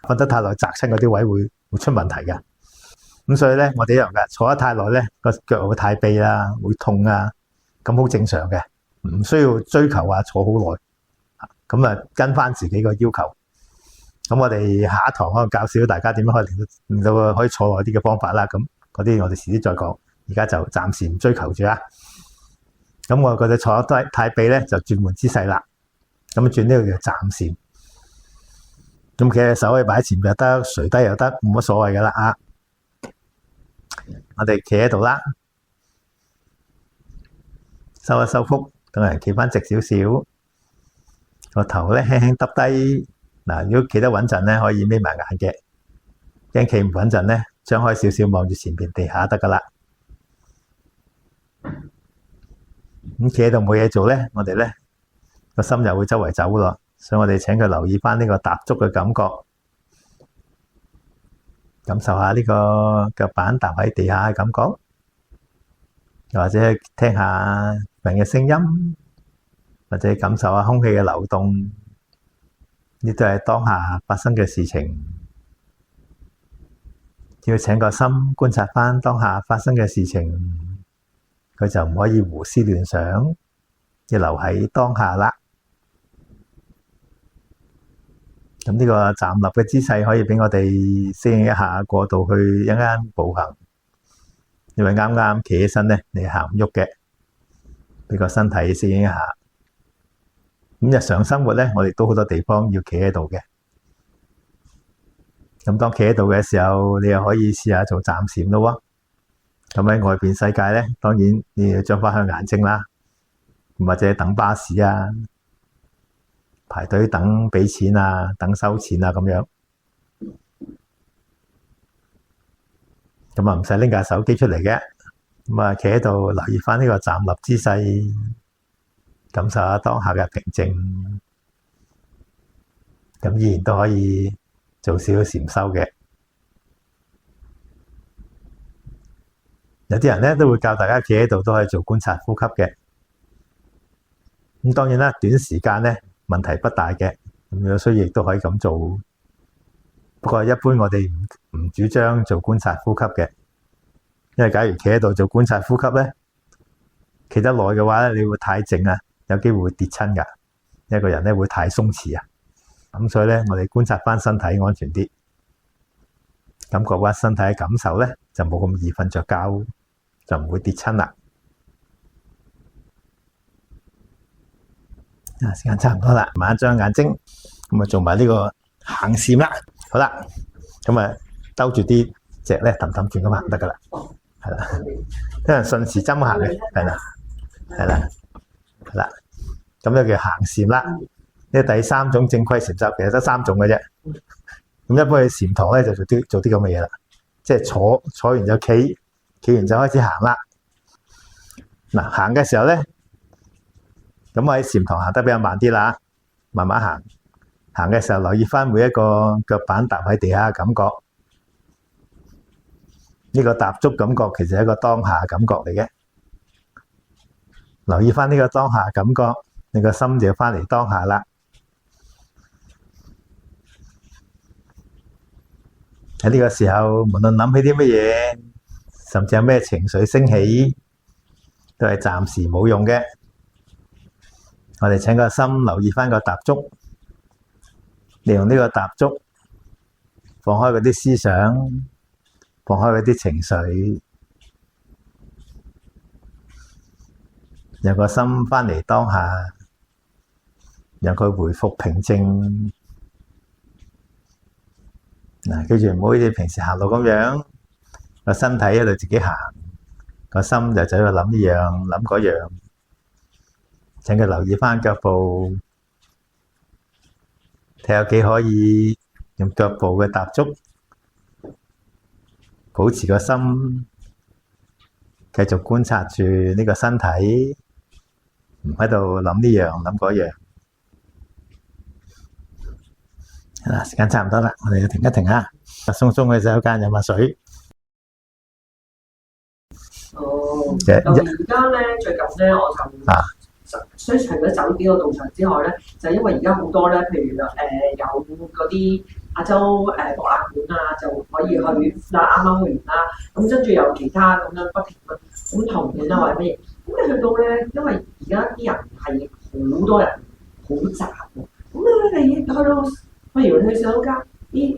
瞓得太耐砸親嗰啲位會出問題㗎。咁所以咧，我哋一樣㗎，坐得太耐咧個腳會太痹啦，會痛啊，咁好正常嘅，唔需要追求話坐好耐。咁跟翻自己個要求。咁我哋下一堂可能教少大家點樣可以令到可以坐耐啲嘅方法啦。咁嗰啲我哋遲啲再講，而家就暫時唔追求住啦。咁我覺得坐得太痹咧，就轉換姿勢啦。咁轉呢個叫暫禪。咁其實手可以擺喺前面又得，垂低又得，冇乜所謂噶啦啊。我哋企喺度啦，收一收腹，等人企翻直少少。個頭咧輕輕耷低，嗱，如果企得穩陣咧，可以眯埋眼嘅。驚企唔穩陣咧，張開少少望住前邊地下得噶啦。咁企喺度冇嘢做咧，我哋咧個心又會周圍走咯，所以我哋請佢留意翻呢個踏足嘅感覺，感受下呢個腳板踏喺地下嘅感覺，又或者聽下人嘅聲音，或者感受下空氣嘅流動，呢都係當下發生嘅事情。要請個心觀察返當下發生嘅事情，佢就唔可以胡思亂想，要留喺當下啦。咁呢個站立嘅姿勢可以俾我哋適應一下過渡去一間步行，因為啱啱企起身咧，你行唔喐嘅，俾個身體適應一下。咁日常生活咧，我哋都好多地方要企喺度嘅。咁當企喺度嘅時候，你又可以試下做站禪咯喎。咁喺外邊世界咧，當然你要張開眼睛啦，或者等巴士啊，排隊等俾錢啊，等收錢啊咁樣。咁啊唔使拎架手機出嚟嘅，咁啊企喺度留意返呢個站立姿勢，感受下當下嘅平靜。咁依然都可以做少少禪修嘅。有啲人咧都會教大家企喺度都可以做觀察呼吸嘅。咁當然啦，短時間咧問題不大嘅，咁有需要亦都可以咁做。不過一般我哋唔主張做觀察呼吸嘅，因為假如企喺度做觀察呼吸咧，企得耐嘅話咧，你會太靜啊，有機會會跌親㗎。一個人咧會太鬆弛啊。咁所以咧，我哋觀察返身體安全啲，感覺返身體嘅感受咧，就冇咁易瞓着覺，就唔會跌親啦。時間差唔多啦，慢一張眼睛，咁啊做埋呢個行禪啦。好啦，咁啊兜住啲隻咧氹氹轉咁行得噶啦，係啦，因為順時針行嘅，係啦，係啦，係啦，咁就叫行禪啦。呢第三種正規禪修，其實得3種嘅啫。咁一般去禪堂咧就做啲咁嘅嘢啦，即係坐完就企，企完就開始行啦。嗱，行嘅時候咧，咁我喺禪堂行得比較慢啲啦，慢慢行。行嘅時候留意返每一個腳板踏喺地下嘅感覺，呢個踏足感覺其實係一個當下嘅感覺嚟嘅。留意返呢個當下嘅感覺，你個心就要返嚟當下啦。喺呢個時候，無論諗起啲乜嘢，甚至有咩情緒升起，都係暫時冇用嘅。我哋請個心留意返個踏足，利用呢個踏足，放開嗰啲思想，放開嗰啲情緒，讓個心返嚟當下，讓佢回復平靜。嗱，記住唔好好似平時行路咁樣，個身體喺度自己行，個心就走去諗呢樣諗嗰樣。請佢留意返腳步，睇下幾可以用腳步嘅踏足，保持個心，繼續觀察住呢個身體，唔喺度諗呢樣諗嗰樣。嗱，時間差唔多啦，我哋要停一停啊！鬆鬆去洗手間飲下水。哦，咁而家咧最近咧我就所以除咗酒店個道場之外咧，就因為而家好多咧，譬如有嗰啲亞洲博覽館啊，就可以去啦，啱啱去完啦，咁跟住有其他咁樣不停咁同伴啊或者乜嘢，咁你去到咧，因為而家啲人係好多人，好雜喎，咁你去到。譬如你去洗手間，你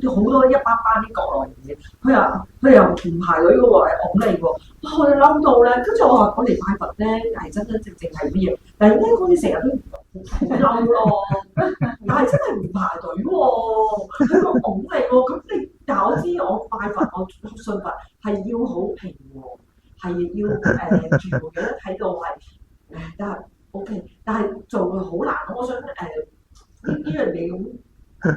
好多一班啲國內人嘅，佢又唔排隊嘅喎，係拱你喎。我哋諗到咧，跟住我話我嚟拜佛咧，係真真正正係乜嘢？但係咧，好似成日都嬲咯，但係真係唔排隊喎，佢個拱你喎。咁但係我知我拜佛，我信佛係要好平和，係要全部嘢都睇到係但係 OK， 但係做佢好難。我想呢樣嘢咁。點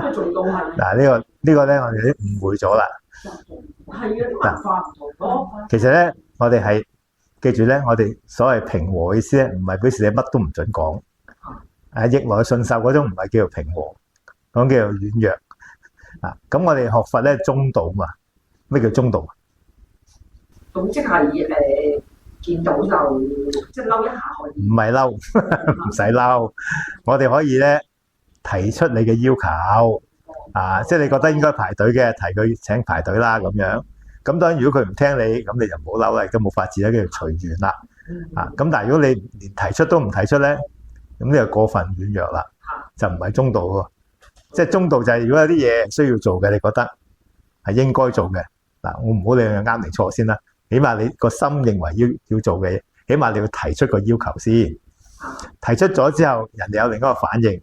解做到係？嗱，呢個咧，我哋都誤會咗啦。係啊，啲文化唔同咯。其實咧，我哋係記住咧，我哋所謂平和嘅意思咧，唔係表示你乜都唔準講。逆來順受嗰種唔係叫做平和，講叫做軟弱。咁我哋學佛咧中道嘛。咩叫中道？咁即係見到就即係嬲一下可以。唔係嬲，唔使嬲。我哋可以咧提出你嘅要求即係你覺得應該排隊嘅，提佢請排隊啦咁樣。咁當然如果佢唔聽你，咁你就唔好嬲啦，亦都冇法子咧，叫隨緣啦。咁但係如果你連提出都唔提出咧，咁你就過分軟弱啦，就唔係中道喎。即係中道就係如果有啲嘢需要做嘅，你覺得係應該做嘅嗱，我唔好理佢啱定錯先啦。起碼你個心認為要做嘅嘢，起碼你要提出個要求先。提出咗之後，人哋有另一個反應，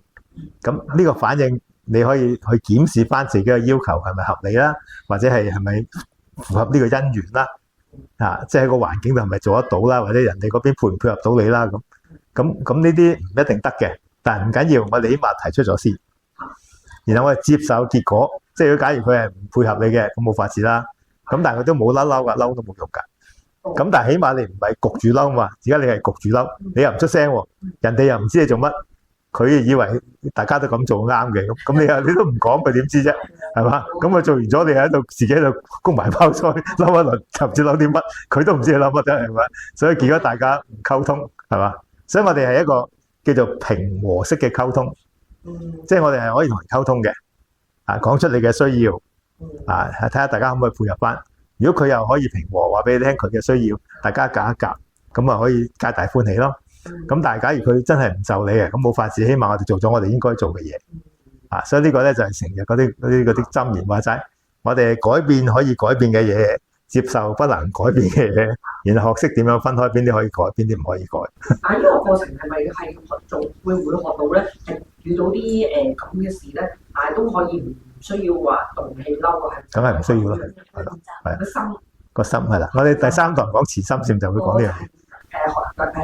咁呢個反應你可以去檢視翻自己嘅要求係咪合理啦，或者係咪符合呢個因緣啦。即係喺個環境度係咪做得到啦，或者人哋嗰邊配唔配合到你啦咁呢啲唔一定得嘅，但係唔緊要，我哋起碼提出咗先，然後我哋接受結果。即係如果假如佢係唔配合你嘅，咁冇法子啦。咁但係佢都冇嬲㗎，嬲都冇用㗎。咁但係起碼你唔係焗住嬲嘛，而家你係焗住嬲，你又唔出聲喎，人哋又唔知你做乜，佢以為大家都咁做啱嘅，咁你都唔講，佢點知啫？係嘛？咁佢做完咗，你喺度自己喺度谷埋包菜，嬲一輪，就唔知嬲啲乜，佢都唔知你嬲乜啫，係咪？所以結果大家唔溝通，係嘛？所以我哋係一個叫做平和式嘅溝通，即係我哋係可以同人溝通嘅，講出你嘅需要，睇下大家可唔可以配合翻。如果佢又可以平和話俾你聽佢嘅需要，大家夾一夾，咁啊可以皆大歡喜咯。咁但係假如佢真係唔就你嘅，咁冇法子，起碼我哋做咗我哋應該做嘅嘢。所以呢個咧就係成日嗰啲箴言話齋，我哋改變可以改變嘅嘢，接受不能改變嘅嘢，然後學識點樣分開邊啲可以改，邊啲唔可以改。但係呢個過程係咪係做會唔會學到咧？係遇到啲咁嘅事咧，但係都可以唔需要話動氣嬲嘅，梗係唔需要啦，係啦，係個心係啦。我哋第三堂講慈心禪就會講呢樣嘢。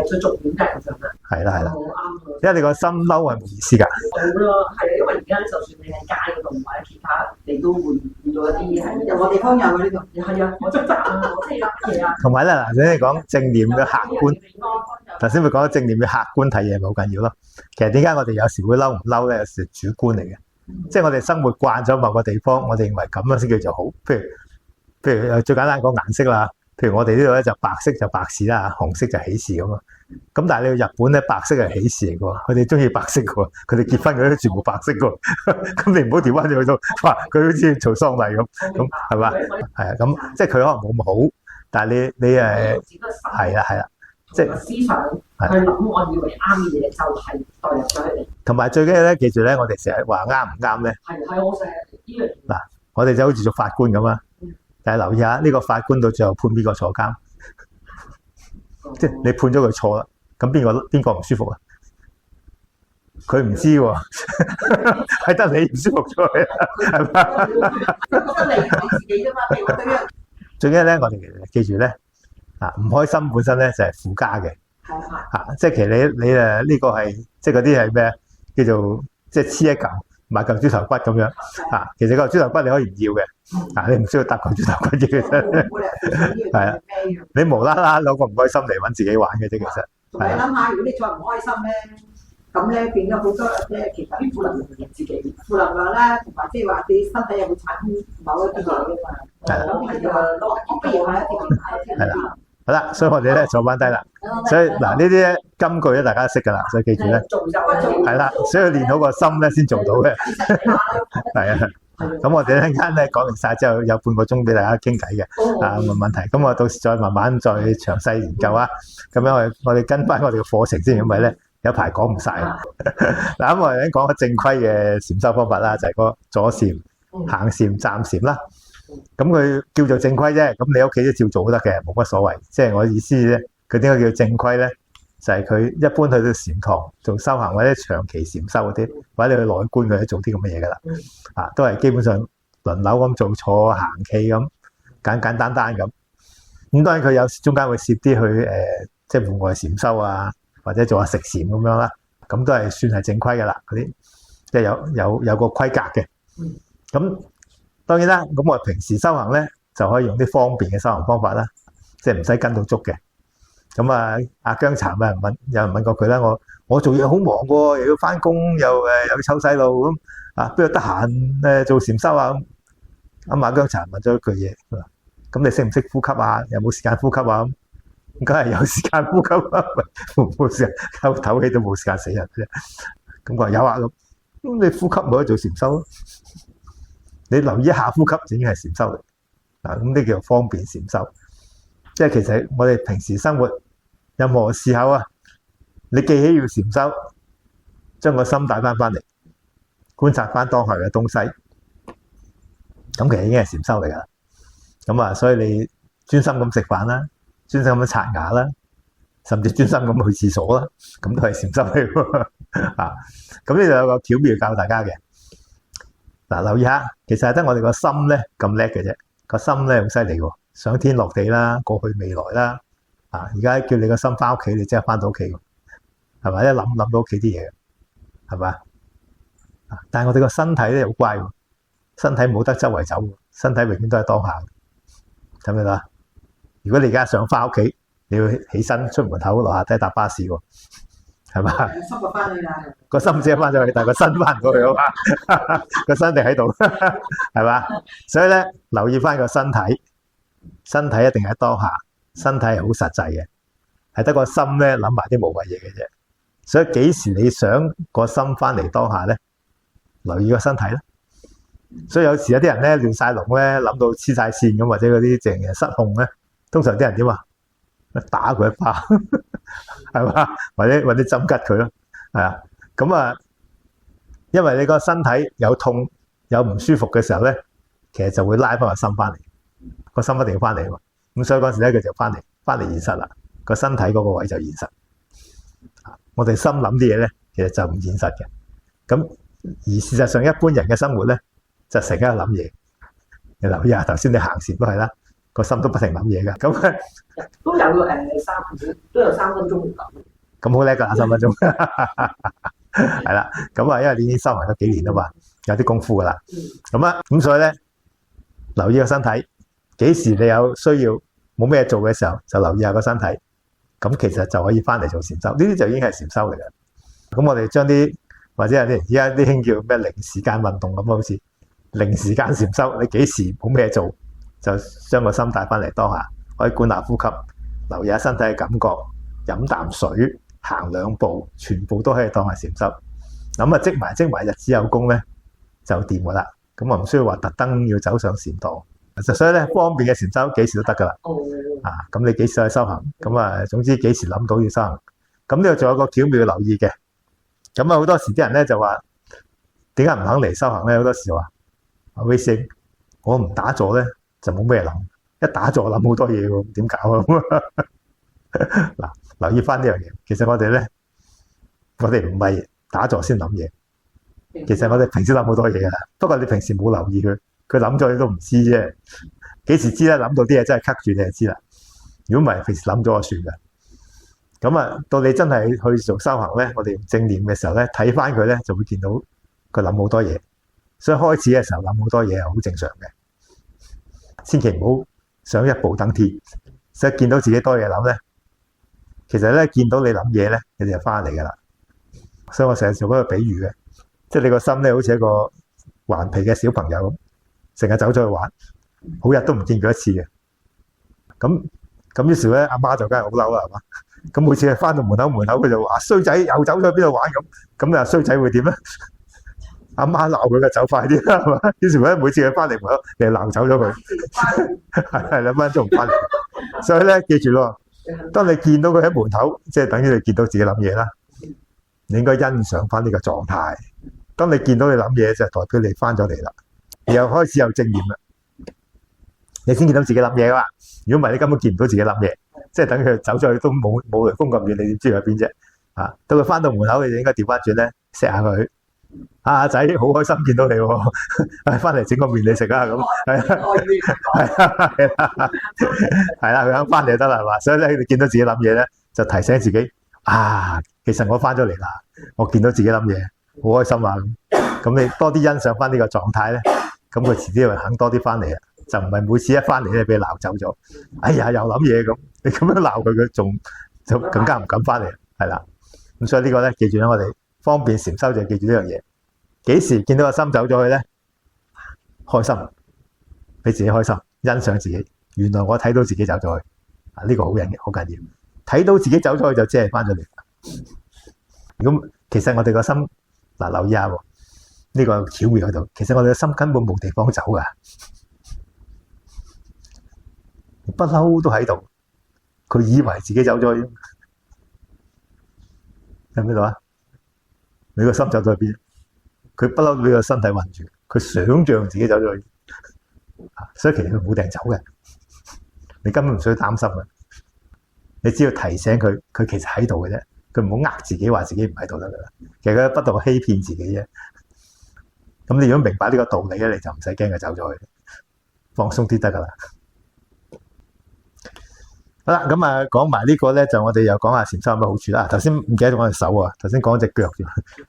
最重點嘅就係啦係啦，好啱。因為你個心嬲係冇意思㗎。好咯，係啊，因為而家就算你喺街嗰度或者其他，你都會遇到一啲係任何地方有嘅呢個。係啊，我真係我知啦，係啊。同埋咧，嗱，你講正念嘅客觀，頭先咪講正念嘅客觀睇嘢咪好緊要咯。其實點解我哋有時會嬲唔嬲咧？有時主觀嚟嘅，即係我哋生活慣咗某個地方，我哋認為咁樣先叫做好。譬如最簡單講顏色啦。譬如我哋呢度咧就白色就白事啦，紅色就喜事咁啊。咁但係你去日本咧，白色係喜事嚟嘅喎，佢哋中意白色嘅喎，佢哋結婚嗰啲全部白色嘅喎。咁你唔好調翻去到，哇！佢好似做喪禮咁係嘛？係啊，咁即係佢可能冇咁好，但係你係啦，即係思想去諗，我以為啱嘅嘢就係代入咗喺嚟。同埋最緊要咧，記住咧，我哋成日話啱唔啱咧？係我成日呢樣嗱，我哋就好似做法官咁啊。但係留意下呢個法官到最後判邊個坐監，即係你判咗佢錯啦，咁邊個唔舒服啊？佢唔知喎，係得你唔舒服咗，係嘛？覺得你自己啫嘛，最緊要咧，我哋記住咧，唔開心本身咧就係附加嘅，即係其實你呢個係即係嗰啲係咩？叫做即係黐一嚿。買嚿豬頭骨咁樣其實個豬頭骨你可以唔要嘅，你唔需要搭嚿豬頭骨嘅，其實係啊，你無啦啦攞個唔開心嚟揾自己玩嘅啫，其實。同你諗下，如果你再唔開心咧，咁咧變咗好多咧，其實啲負能量入自己，負能量啦，同埋即係話你身體又會產生某一啲嘢嘅嘛。係啦。咁係攞不如係一啲係啦。好啦，所以我哋咧坐翻低啦。所以嗱呢啲咧金句咧大家都識㗎啦，所以記住咧係啦，所以練好個心咧先做到嘅。係啊，咁我哋一陣間咧講完晒之後，有半個鐘俾大家傾偈嘅問問題。咁我到時再慢慢再詳細研究啊。咁樣我哋跟翻我哋嘅課程先，因為咧有排講唔晒。嗱咁我哋已經講咗正規嘅禪修方法啦，就係個坐禪、行禪、站禪啦。咁佢叫做正規啫，咁你屋企都照做都得嘅，冇乜所謂。即係我意思咧，佢點解叫正規咧？就係佢一般去到禪堂做修行或者長期禪修嗰啲，或者你去內觀嗰啲做啲咁嘅嘢噶啦。都係基本上輪流咁做，坐行企咁簡簡單單咁。咁當然佢有中間會攝啲去即係戶外禪修啊，或者做下食禪咁樣啦。咁都係算係正規噶啦，嗰啲即係有個規格嘅。咁當然啦，咁我平時修行咧就可以用啲方便嘅修行方法啦，即係唔使跟到足嘅。咁阿姜茶有人問過佢啦，我做嘢好忙喎，又要翻工，又要湊細路咁邊度得閒做禪修啊？咁阿姜茶問咗一句嘢，咁你識唔識呼吸啊？有冇時間呼吸啊？梗係有時間呼吸啦，冇時間唞氣都冇時間死人啫。咁佢話有啊，咁你呼吸冇得做禪修咯，你留意一下呼吸就已經係禪修嚟。嗱，咁呢叫做方便禪修。即係其實我哋平時生活任何時候啊，你記起要禪修，將個心帶翻嚟，觀察翻當下嘅東西，咁其實已經係禪修嚟噶啦。咁啊，所以你專心咁食飯啦，專心咁刷牙啦，甚至專心咁去廁所啦，咁都係禪修嚟喎。啊，咁呢度有個巧妙教大家嘅。嗱，留意下，其實係得我哋個心咧咁叻嘅啫，個心咧好犀利喎，上天落地啦，過去未來啦。啊，而家叫你個心翻屋企，你即係翻到屋企喎，係咪？一諗到屋企啲嘢，係咪？但係我哋個身體咧好乖喎，身體冇得周圍走喎，身體永遠都係當下。睇唔睇到？如果你而家想翻屋企，你要起身出門口落下低搭巴士喎，係嘛？心就翻去啦，個心只係翻咗去，但係個身翻唔到去啊嘛，個身定喺度，係嘛？所以咧，留意翻個身體，身體一定喺當下，身體係好實際嘅，係得個心咧諗埋啲無謂嘢嘅啫。所以幾時你想個心翻嚟當下咧，留意個身體啦。所以有時有啲人咧亂晒龍咧，諗到黐晒線咁，或者嗰啲淨係失控咧，通常啲人點啊？打佢一巴，係嘛？或者揾啲針吉佢咯，係啊。咁啊，因為你個身體有痛有唔舒服嘅時候咧，其實就會拉翻個心翻嚟，個心一定要翻嚟啊嘛。咁所以嗰時咧佢就翻嚟現實啦，個身體嗰個位就現實。我哋心諗啲嘢咧，其實就唔現實嘅。咁而事實上，一般人嘅生活咧，就成日諗嘢。你留意下，頭先你行前都係啦，個心都不停諗嘢噶。咁都有3分鐘嚟諗。咁好叻噶，3分鐘。係啦，咁啊，因為你已經修行咗幾年啦嘛，有啲功夫噶啦。咁所以咧，留意個身體，幾時你有需要冇咩做嘅時候，就留意下個身體。咁其實就可以翻嚟做禪修，呢啲就已經係禪修嚟嘅。咁我哋將啲或者有啲而家啲興叫咩零時間運動咁，好似零時間禪修，你幾時冇咩做，就將個心帶翻嚟當下，可以觀察呼吸，留意下身體嘅感覺，飲啖水，行2步，全部都可以當係禪修。咁啊，積埋日子有功咧，就掂噶啦。咁啊，唔需要話特登要走上禪堂。所以咧，方便嘅禪修幾時都得噶啦。咁你幾時去修行？咁啊，總之幾時諗到要修行。咁呢度仲有個巧妙要留意嘅。咁啊，好多時啲人咧就話，點解唔肯嚟修行咧？好多時話，阿威師兄，我唔打坐咧就冇咩諗，一打坐諗好多嘢喎，點搞啊？嗱，留意翻呢樣嘢。其實我哋唔係打坐先諗嘢，其實我哋平時諗好多嘢噶啦。不過你平時冇留意佢諗咗你都唔知啫。幾時知咧？諗到啲嘢真係棘住你就知啦。如果唔係，平時諗咗就算噶。咁啊，到你真係去做修行咧，我哋用正念嘅時候咧，睇翻佢咧，就會見到佢諗好多嘢。所以開始嘅時候諗好多嘢係好正常嘅，千祈唔好想一步登天。所以見到自己多嘢諗咧，其實咧見到你諗嘢咧，你就翻嚟噶啦。所以我成日做嗰個比喻嘅，即係你個心咧好似一個頑皮嘅小朋友咁，成日走咗去玩，好日都唔見佢一次嘅。咁於是咧，阿媽就梗係好嬲啦，係嘛？咁每次翻到門口，佢就話衰仔又走咗去邊度玩咁。咁啊衰仔會點咧？阿媽鬧佢嘅走快啲啦，係嘛？於是咧每次佢翻嚟門口，你就鬧走咗佢，係2分鐘唔翻嚟。所以咧記住咯，當你見到佢喺門口，即係等於你見到自己諗嘢啦。你應該欣賞翻呢個狀態。當你見到你諗嘢，就代表你翻咗嚟啦，然後開始有正念啦，你先見到自己諗嘢噶嘛。如果唔係，你根本見唔到自己諗嘢，即係等佢走咗去都冇雷公咁遠，你點知佢喺邊啫？到佢翻到門口，你就應該調翻轉咧，錫下佢。阿仔好開心見到你喎，翻嚟整個麵你食啊咁。係啦，佢肯翻嚟就得啦，係嘛？所以咧，你見到自己諗嘢咧，就提醒自己其實我翻咗嚟啦，我見到自己諗嘢，好開心啊！咁你多啲欣賞翻呢個狀態咧，咁佢遲啲會肯多啲翻嚟啊！就唔係每次一翻嚟咧俾你鬧走咗，哎呀又諗嘢咁，你咁樣鬧佢，佢就更加唔敢翻嚟，係啦。咁所以呢個咧，記住咧，我哋方便禪修就記住呢樣嘢。幾時見到個心走咗去咧？開心，俾自己開心，欣賞自己。原來我睇到自己走咗去，呢個好緊要。睇到自己走咗去就即係翻咗嚟。咁其實我哋個心留意下喎，呢個巧妙喺度。其實我哋個心根本冇地方走噶，不嬲都喺度。佢以為自己走咗去，喺邊度啊？你個心走咗去邊？佢不嬲俾個身體困住，佢想象自己走咗去，所以其實佢冇定走嘅。你根本唔需要擔心嘅，你只要提醒佢，佢其實喺度嘅啫。佢唔好呃自己話自己唔喺度得噶啦。其實佢不斷欺騙自己啫。咁你如果明白呢個道理咧，你就唔使驚佢走咗去，放鬆啲得噶啦。好啦，咁講埋呢個咧，就我哋又講下禪修有咩好處啦。頭先唔記得講隻手啊，頭先講隻腳啫。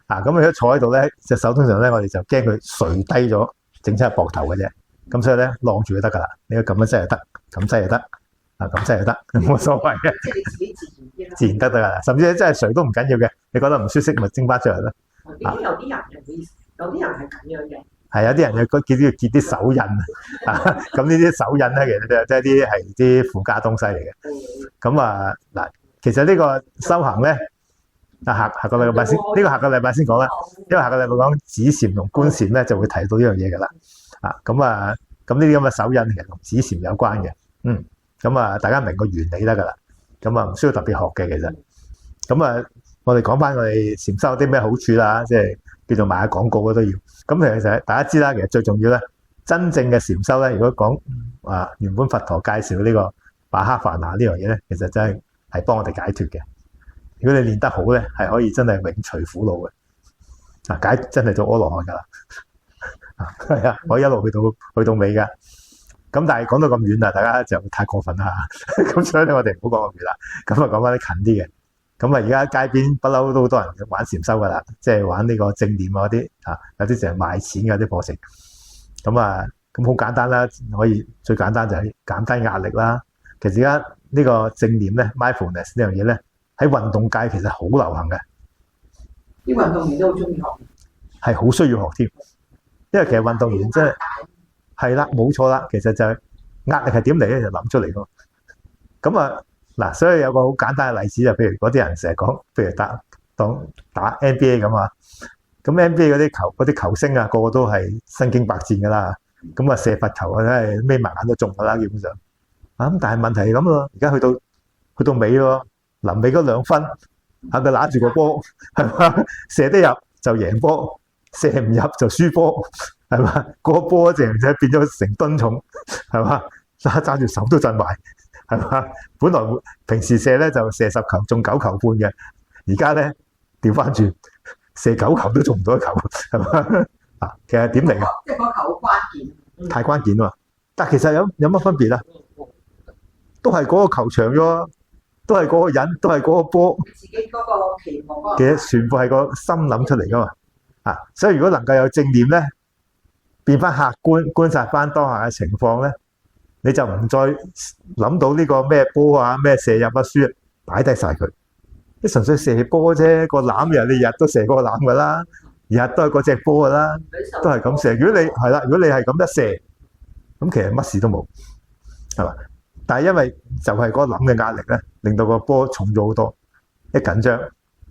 咁佢一坐喺度咧，隻手通常咧，我哋就驚佢垂低咗，整親膊頭嘅啫。咁所以咧，晾住就得噶啦。你咁樣擠就得，咁擠就得，咁擠就得，冇所謂嘅。即係你自己自然得噶啦。甚至真係垂都唔緊要嘅，你覺得唔舒適咪蒸翻出嚟啦。有啲人係咁樣嘅。係有啲人叫結啲手印咁呢啲手印咧，其實即係啲係啲附加東西嚟嘅。咁嗱，其實呢個修行咧，下個禮拜先，呢個下個禮拜先講啦。因為下個禮拜講止禪同觀禪咧，就會提到呢樣嘢噶啦。咁呢啲咁嘅手印其實同止禪有關嘅。咁大家明個原理得噶啦。咁唔需要特別學嘅其實。咁我哋講翻我哋禪修有啲咩好處啦，即係叫做賣下廣告都要。咁其實大家知啦，其實最重要咧，真正嘅禪修咧，如果講原本佛陀介紹呢個巴哈凡那呢樣嘢咧，其實真係幫我哋解脫嘅。如果你練得好咧，係可以真係永除苦惱嘅。真係做阿羅漢噶啦，係啊，可以一路去到尾噶。咁但係講到咁遠啦，大家就太過分啦。咁所以咧，我哋唔好講咁遠啦。咁講翻啲近啲嘅。咁而家街邊不嬲都好多人玩禪修噶啦，即係玩呢個正念嗰啲有啲成日賣錢嘅啲課程。咁好簡單啦，可以最簡單就係減低壓力啦。其實而家呢個正念咧 ，mindfulness 呢樣嘢咧，喺運動界其實好流行嘅。啲運動員都好中意學，係好需要學添。因為其實運動員真係啦，冇錯啦。其實就係壓力係點嚟咧，就諗出嚟咯。咁嗱，所以有個好簡單嘅例子就譬如嗰啲人成日講，譬如打 NBA 咁啊，咁 NBA 嗰啲球星個個都係身經百戰噶啦，咁射罰球真係眯埋眼都中噶啦，基本上。咁但係問題係咁咯，而家去到尾咯，臨尾嗰2分，佢揦住個波，係嘛，射得入就贏波，射唔入就輸波，係嘛，嗰個波淨係變咗成噸重，係嘛，揸住手都震埋。係嘛？本來平時射咧就射10球中9球半嘅，而家咧調翻轉射9球都中唔到1球，係嘛？其實點嚟㗎？即係嗰球好關鍵，太關鍵啦！但其實有乜分別啊？都係嗰個球場啫，都係嗰個人，都係嗰個波。自己嗰個期望其實全部係個心諗出嚟㗎嘛。所以如果能夠有正念咧，變翻客觀觀察翻當下嘅情況咧。你就唔再諗到呢個咩波咩射入輸，擺低晒佢。你純粹射波啫，個籃你日都射嗰個籃噶啦，日都係嗰隻波噶啦，都係咁射。如果你係啦，如果你係咁一射，咁其實乜事都冇，係嘛？但係因為就係嗰個諗嘅壓力咧，令到個波重咗好多，一緊張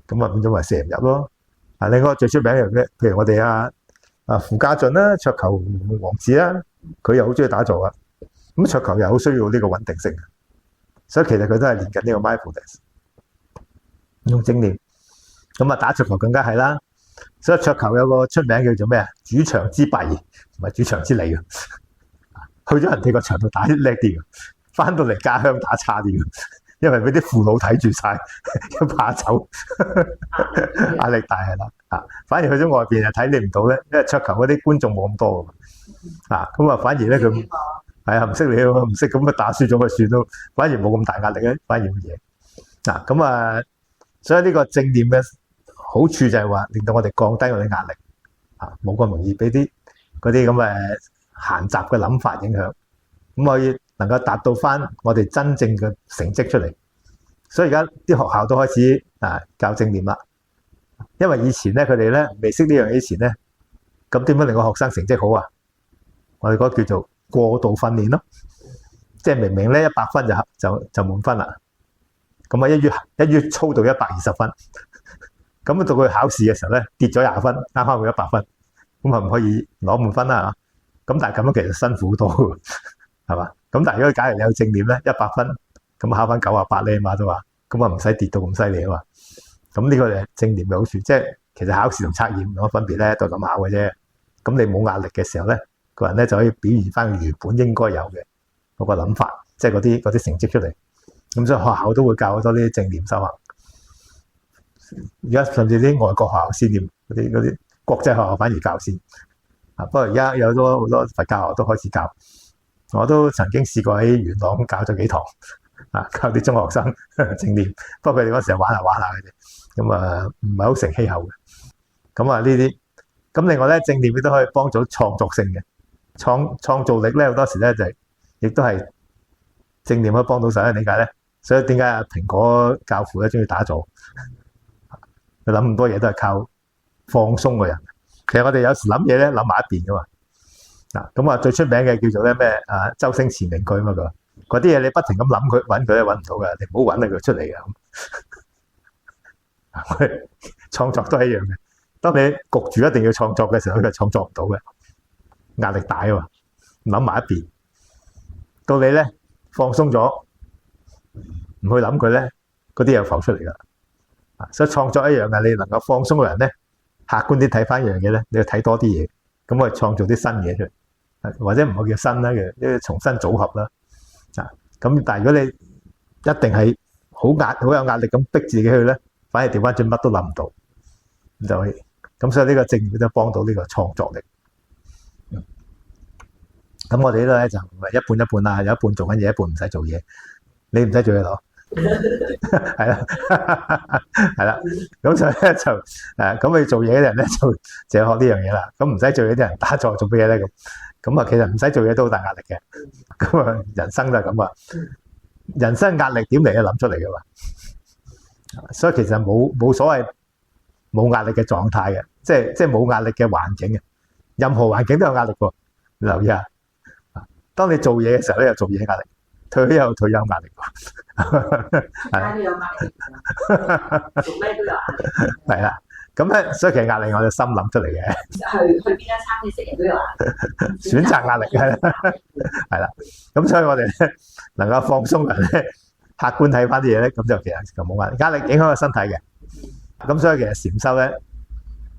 咁變咗咪射唔入咯。另外最出名嘅咩？譬如我哋傅家俊啦，桌球王子啦，佢又好中意打坐啊。咁桌球又好需要呢個穩定性，所以其實佢都係練緊呢個 mindfulness，用正念。咁打桌球更加係啦。所以桌球有個出名叫做咩主場之弊，唔係主場之利。去咗人哋個場度打叻啲，翻到嚟家鄉打差啲，因為俾啲父老睇住晒，怕走，壓力大係啦。反而去咗外邊睇你唔到咧，因為桌球嗰啲觀眾冇咁多咁反而咧佢。係唔識你唔識咁打輸咗咪算咯，反而冇咁大壓力咧，反而冇嘢。所以呢個正念嘅好處就係話令到我哋降低我哋壓力，冇咁容易俾啲嗰啲咁嘅閒雜嘅諗法影響，咁可以能夠達到翻我哋真正嘅成績出嚟。所以而家啲學校都開始教正念啦，因為以前咧佢哋咧未識呢樣嘢之前咧，咁點樣令個學生成績好啊？我哋嗰個叫做過度訓練咯，即係明明咧100分就滿分啦，咁啊一於操到120分，咁到佢考試嘅時候咧跌咗20分，啱啱好100分，咁係唔可以攞滿分啦？咁但係咁樣其實辛苦好多嘅，係嘛？咁但係如果假如你有正念咧，100分咁考翻98咧嘛都話，咁啊唔使跌到咁犀利啊嘛。咁呢個就係正念嘅好處，即係其實考試同測驗冇乜分別咧，都係咁考嘅啫。咁你冇壓力嘅時候咧，個人咧就可以表現翻原本應該有嘅嗰個諗法，即係嗰啲成績出嚟。咁所以學校都會教好多呢啲正念修行。而家甚至啲外國學校先念嗰啲國際學校反而教先。不過而家有好多佛教學校都開始教。我都曾經試過喺元朗教咗幾堂，教啲中學生正念。不過佢哋嗰時候玩下嘅啫，咁啊唔係好成氣候嘅。咁啊呢啲，咁另外咧正念亦都可以幫助創作性嘅創造力咧，好多時咧就亦都係正念可以幫到手咧。點解咧？所以點解蘋果教父咧中意打坐？佢諗咁多嘢都係靠放鬆個人。其實我哋有時諗嘢咧諗埋一邊噶嘛。咁啊最出名嘅叫做咧咩周星馳名句啊嘛，佢話嗰啲嘢你不停咁諗佢揾佢咧揾唔到嘅，你唔好揾佢出嚟嘅。創作都係一樣嘅，當你焗住一定要創作嘅時候，佢就創作唔到嘅，壓力大啊嘛，諗埋一邊。到你咧放鬆咗，唔去諗佢咧，嗰啲又浮出嚟噶。所以創作一樣嘅，你能夠放鬆嘅人咧，客觀啲睇翻一樣嘢咧，你要睇多啲嘢，咁我哋創造啲新嘢出嚟。或者唔好叫新啦嘅，呢重新組合啦。咁但係如果你一定係好有壓力咁逼自己去咧，反而調翻轉乜都諗唔到，就係咁。所以呢個正念都幫到呢個創作力。咁我哋呢度咧就唔係一半一半啦，有一半做緊嘢，一半唔使做嘢。你唔使做嘢咯，係啦，係啦。咁所以咧就咁你做嘢嘅人咧就要學呢樣嘢啦。咁唔使做嘢啲人打坐做咩嘢咧？咁啊，其實唔使做嘢都好大壓力嘅。咁啊，人生就係咁啊。人生壓力點嚟啊？諗出嚟嘅嘛。所以其實冇所謂冇壓力嘅狀態嘅，即係冇壓力嘅環境嘅。任何環境都有壓力喎。你留意下，當你做嘢嘅時候咧，有做嘢壓力；退休有退休壓力。係都有壓力，做咩都有壓力。係啦。咁咧，所以其實壓力我哋心諗出嚟嘅。去邊間餐廳食嘢都有壓力。選擇壓力係啦，係啦。咁所以我哋咧能夠放鬆人咧，客觀睇翻啲嘢咧，咁就其實就冇壓力。壓力影響個身體嘅。咁所以其實禪修咧，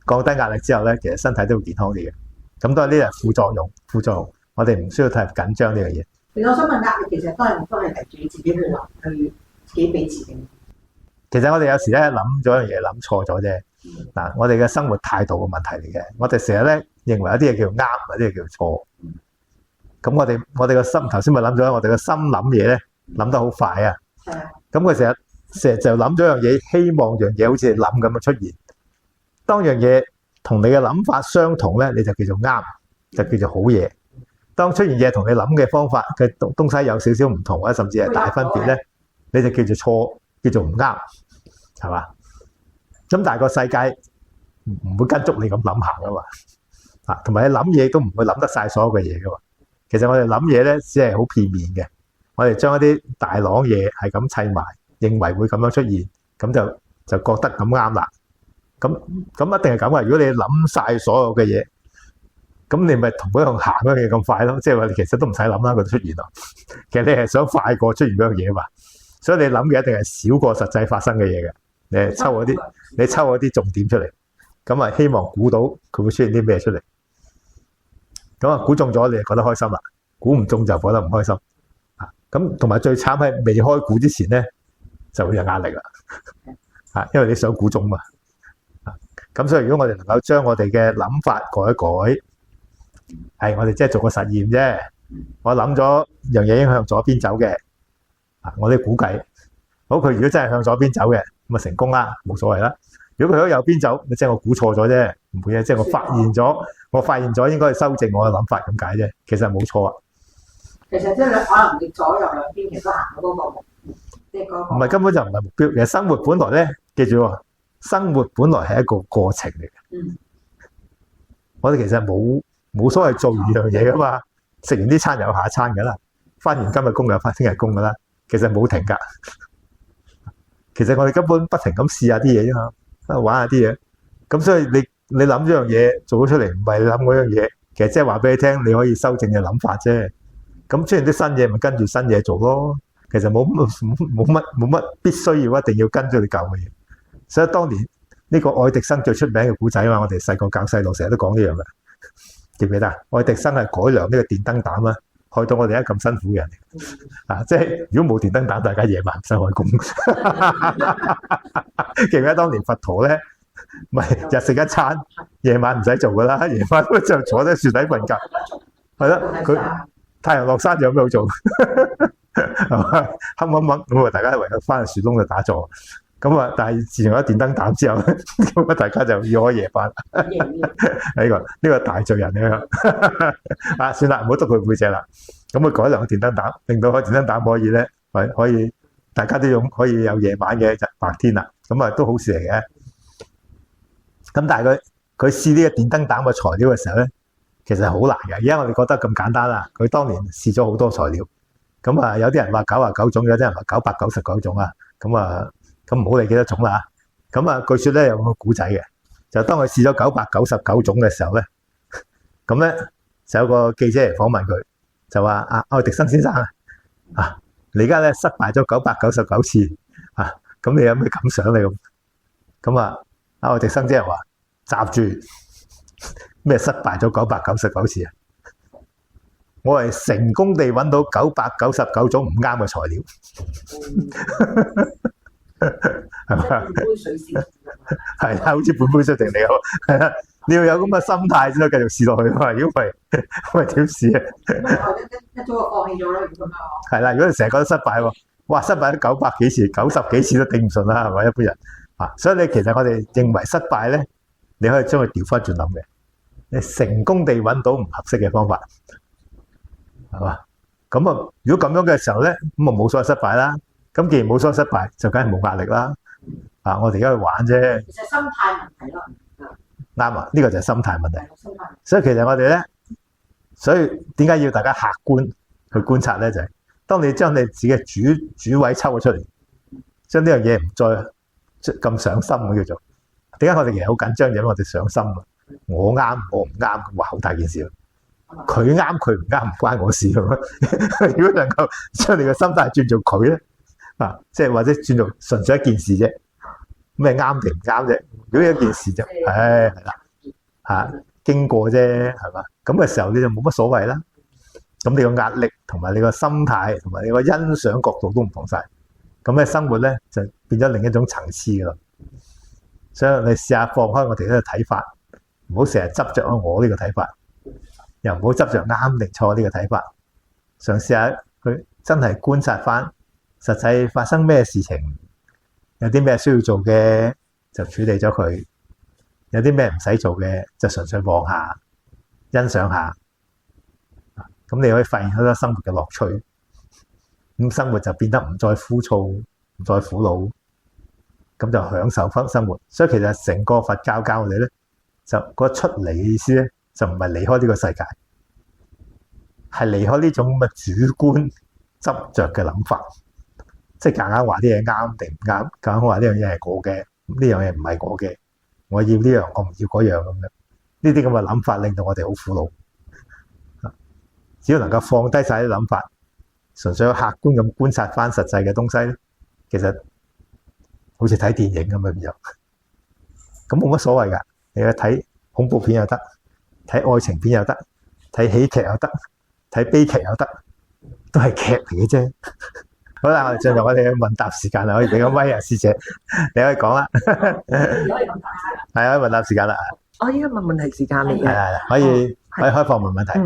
降低壓力之後咧，其實身體都會健康啲嘅。咁都係呢啲係副作用。我哋唔需要太緊張呢樣嘢。我想問壓力其實都係嚟自自己去諗，去自己俾自己。其實我哋有時咧諗咗樣嘢諗錯咗啫。嗱，我哋嘅生活態度嘅問題嚟嘅。我哋成日咧認為有啲嘢叫啱，有啲嘢叫錯。咁我哋個心頭先咪諗咗，我哋個心諗嘢咧諗得好快啊。係啊。咁佢成日就諗咗樣嘢，希望樣嘢好似你諗咁樣出現。當樣嘢同你嘅諗法相同咧，你就叫做啱，就叫做好嘢。當出現嘢同你諗嘅方法嘅東西有少少唔同，或者甚至係大分別咧，你就叫做錯，叫做唔啱，係嘛？咁但係個世界唔會跟足你咁諗行噶嘛，同埋你諗嘢都唔會諗得晒所有嘅嘢噶嘛。其實我哋諗嘢咧只係好片面嘅，我哋將一啲大朗嘢係咁砌埋，認為會咁樣出現，咁就覺得咁啱啦。咁一定係咁嘅。如果你諗晒所有嘅嘢，咁你咪同嗰樣行嗰樣嘢咁快咯。即係話你其實都唔使諗啦，佢就出現咯。其實你係想快過出現嗰樣嘢嘛，所以你諗嘅一定係少過實際發生嘅嘢嘅。你抽嗰啲重點出嚟，咁啊希望估到佢會出現啲咩出嚟。咁啊估中咗你就覺得開心啦，估唔中就覺得唔開心。咁同埋最慘係未開估之前咧就會有壓力啦。因為你想估中嘛。咁所以如果我哋能夠將我哋嘅諗法改一改，係我哋即係做個實驗啫。我諗咗樣嘢應該向左邊走嘅，我哋估計，好，佢如果真係向左邊走嘅，咁啊成功啦，冇所謂啦。如果佢向右邊走，即係我估錯咗啫，唔會嘅，即係我發現咗應該係修正我嘅諗法咁解啫。其實冇錯啊。其實即係可能你左右兩邊其實都行到嗰個目標，即係嗰個。唔係，根本就唔係目標。其實生活本來咧，記住喎，生活本來係一個過程嚟嘅。我哋其實冇所謂做完樣嘢噶嘛，食完呢餐又有下一餐噶啦。翻完今日工又翻聽日工噶啦，其實冇停㗎。其實我哋根本不停咁試下啲嘢啫嘛，玩下啲嘢。咁所以你諗咗樣嘢做咗出嚟，唔係你諗嗰樣嘢，其實即係話俾你聽，你可以修正嘅諗法啫。咁出現啲新嘢，咪跟住新嘢做咯。其實冇乜必須要一定要跟住你舊嘅嘢。所以當年呢個愛迪生最出名嘅古仔嘛，我哋細個教細路成日都講呢樣嘅，記唔記得啊？愛迪生係改良呢個電燈膽啊，害到我哋而家咁辛苦嘅人啊！即係如果冇電燈膽，大家夜晚唔使開工。記唔記得當年佛陀咧，咪日食一餐，夜晚唔使做噶啦，夜晚就坐喺樹底瞓覺。係啦，佢太陽落山就有咩好做？係嘛，黑掹掹咁啊！大家唯有翻去樹窿度打坐。咁啊，但係自從有電燈膽之後咧，咁啊大家就要開夜班。呢個大罪人嚟嘅。啊，算啦，唔好督佢背脊啦。咁佢改良個電燈膽，令到個電燈膽可以咧，可以大家都可以有夜晚嘅白天啦。咁啊都好事嚟嘅。咁但係佢試呢個電燈膽嘅材料嘅時候咧，其實好難嘅。而家我哋覺得咁簡單啦。佢當年試咗好多材料。咁啊，有啲人話99種，有啲人話999種啊。咁唔好理幾多種啦。咁啊，據說咧有個古仔嘅，就當佢試咗999種嘅時候咧，咁咧就有個記者嚟訪問佢，就話愛迪生先生啊，你而家咧失敗咗999次啊，咁你有咩感想你咁啊？愛迪生即係話閘住咩失敗咗999次啊？我係成功地揾到999種唔啱嘅材料。係嘛？杯水先係啦，好似半杯水定你好，係啦，你要有咁嘅心態先可以繼續試落去嘛。如果唔係點試啊？一早就放棄咗咯，如果咁樣。係啦，如果你成日覺得失敗喎，哇，失敗咗900幾次、90幾次都頂唔順啦，係咪？一般人啊，所以你其實我哋認為失敗咧，你可以將佢調翻轉諗嘅，你成功地揾到唔合適嘅方法，係嘛？咁啊，如果咁樣嘅時候咧，咁啊冇所謂失敗啦。咁既然冇所謂失敗，就梗係冇壓力啦。啊，我哋而家去玩啫。其實心態問題咯。啱啊，呢個就係心態問題。心態。所以其實我哋咧，所以點解要大家客觀去觀察咧？就係當你將你自己嘅主位抽咗出嚟，將呢樣嘢唔再咁上心嘅叫做。點解我哋其實好緊張？因為我哋上心啊！我啱，我唔啱，哇，好大件事。佢啱，佢唔啱，唔關我事。如果能夠將你嘅心態轉做佢咧？啊，即係或者轉做純粹一件事啫，咩啱定唔啱啫？如果一件事就，係啦，嚇經過啫，係嘛？咁嘅時候你就冇乜所謂啦。咁你個壓力同埋你個心態同埋你個欣賞角度都唔同晒，咁嘅生活咧就變咗另一種層次噶啦。所以你試下放開我哋呢個睇法，唔好成日執着我呢個睇法，又唔好執着啱定錯呢個睇法，嘗試下去真係觀察翻。實際發生咩事情，有啲咩需要做嘅就處理咗佢，有啲咩唔使做嘅就純粹望下、欣賞下，咁你可以發現好多生活嘅樂趣，咁生活就變得唔再枯燥、唔再苦惱，咁就享受翻生活。所以其實成個佛教教我哋咧，就個出離嘅意思咧，就唔係離開呢個世界，係離開呢種咁嘅主觀執着嘅諗法。即係夾硬話啲嘢啱定唔啱，夾硬話呢樣嘢係我嘅，呢樣嘢唔係我嘅，我要呢樣，我唔要嗰樣咁樣。呢啲咁嘅諗法令到我哋好苦惱。只要能夠放低晒啲諗法，純粹客觀咁觀察翻實際嘅東西咧，其實好似睇電影咁樣樣。咁冇乜所謂㗎，你去睇恐怖片又得，睇愛情片又得，睇喜劇又得，睇悲劇又得，都係劇嚟嘅啫。好啦，我哋進入我哋嘅問答時間啦，可以俾個咪啊，師姐，你可以講啦。係啊，問答時間啦。我依家問問題時間嚟嘅。係，可以開放問問題。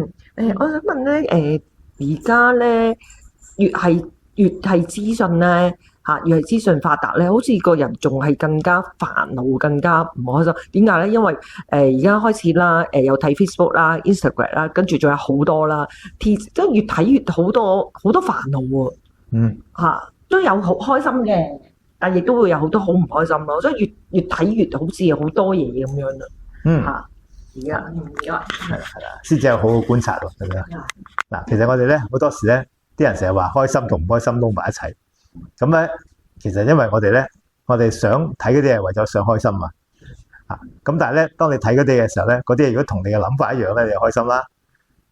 我想問咧，而家咧越係資訊咧嚇，越係資訊發達咧，好似個人仲係更加煩惱，更加唔開心。點解咧？因為而家開始啦，有睇 Facebook 啦、Instagram 啦，跟住仲有好多啦，即係越睇越好多煩惱喎。都有好開心嘅，但亦都會有好多好唔開心咯。所以越睇越好似好多嘢咁樣啦。而家係啦，師姐有好好觀察喎，係咪啊？嗱，其實我哋咧好多時咧啲人成日話開心同唔開心撈埋一齊。咁咧，其實因為我哋想睇嗰啲係為咗想開心嘛。咁但係咧，當你睇嗰啲嘅時候咧，嗰啲如果同你嘅諗法一樣咧，你就開心啦。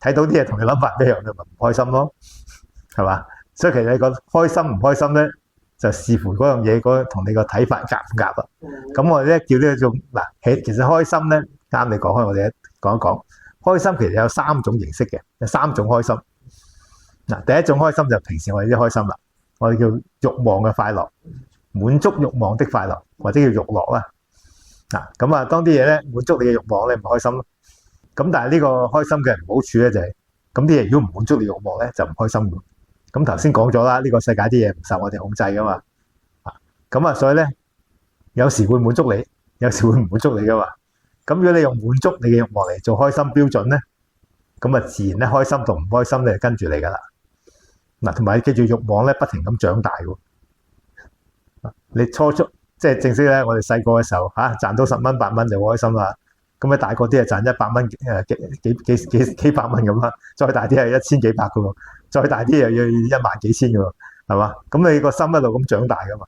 睇到啲嘢同你諗法一樣，你咪唔開心咯，係嘛？所以其實你個開心唔開心咧，就視乎嗰樣嘢同你個睇法夾唔夾啦。咁我哋咧叫呢一種嗱，其實開心咧，啱你講開，我哋講一講。開心其實有3種形式嘅，有3種開心。嗱，第一種開心就平時我哋啲開心啦，我哋叫慾望嘅快樂，滿足慾望的快樂，或者叫慾樂啦。咁啊，當啲嘢咧滿足你嘅慾望咧，唔開心咯。咁但係呢個開心嘅唔好處咧就係，咁啲嘢如果唔滿足你慾望咧，就唔開心嘅。咁頭先講咗啦，呢個世界啲嘢唔受我哋控制噶嘛。咁啊，所以咧有時會滿足你，有時會唔滿足你噶嘛。咁如果你用滿足你嘅慾望嚟做開心標準咧，咁啊自然咧開心同唔開心咧跟住你噶啦。嗱，同埋記住慾望咧不停咁長大喎。你初即係正式咧，我哋細個嘅時候賺到10蚊8蚊就好開心啦。咁你大個啲就賺100蚊幾百蚊咁啦，再大啲係1000幾百噶喎，再大啲又要1萬幾千噶喎，係嘛？咁你個心一路咁長大噶嘛，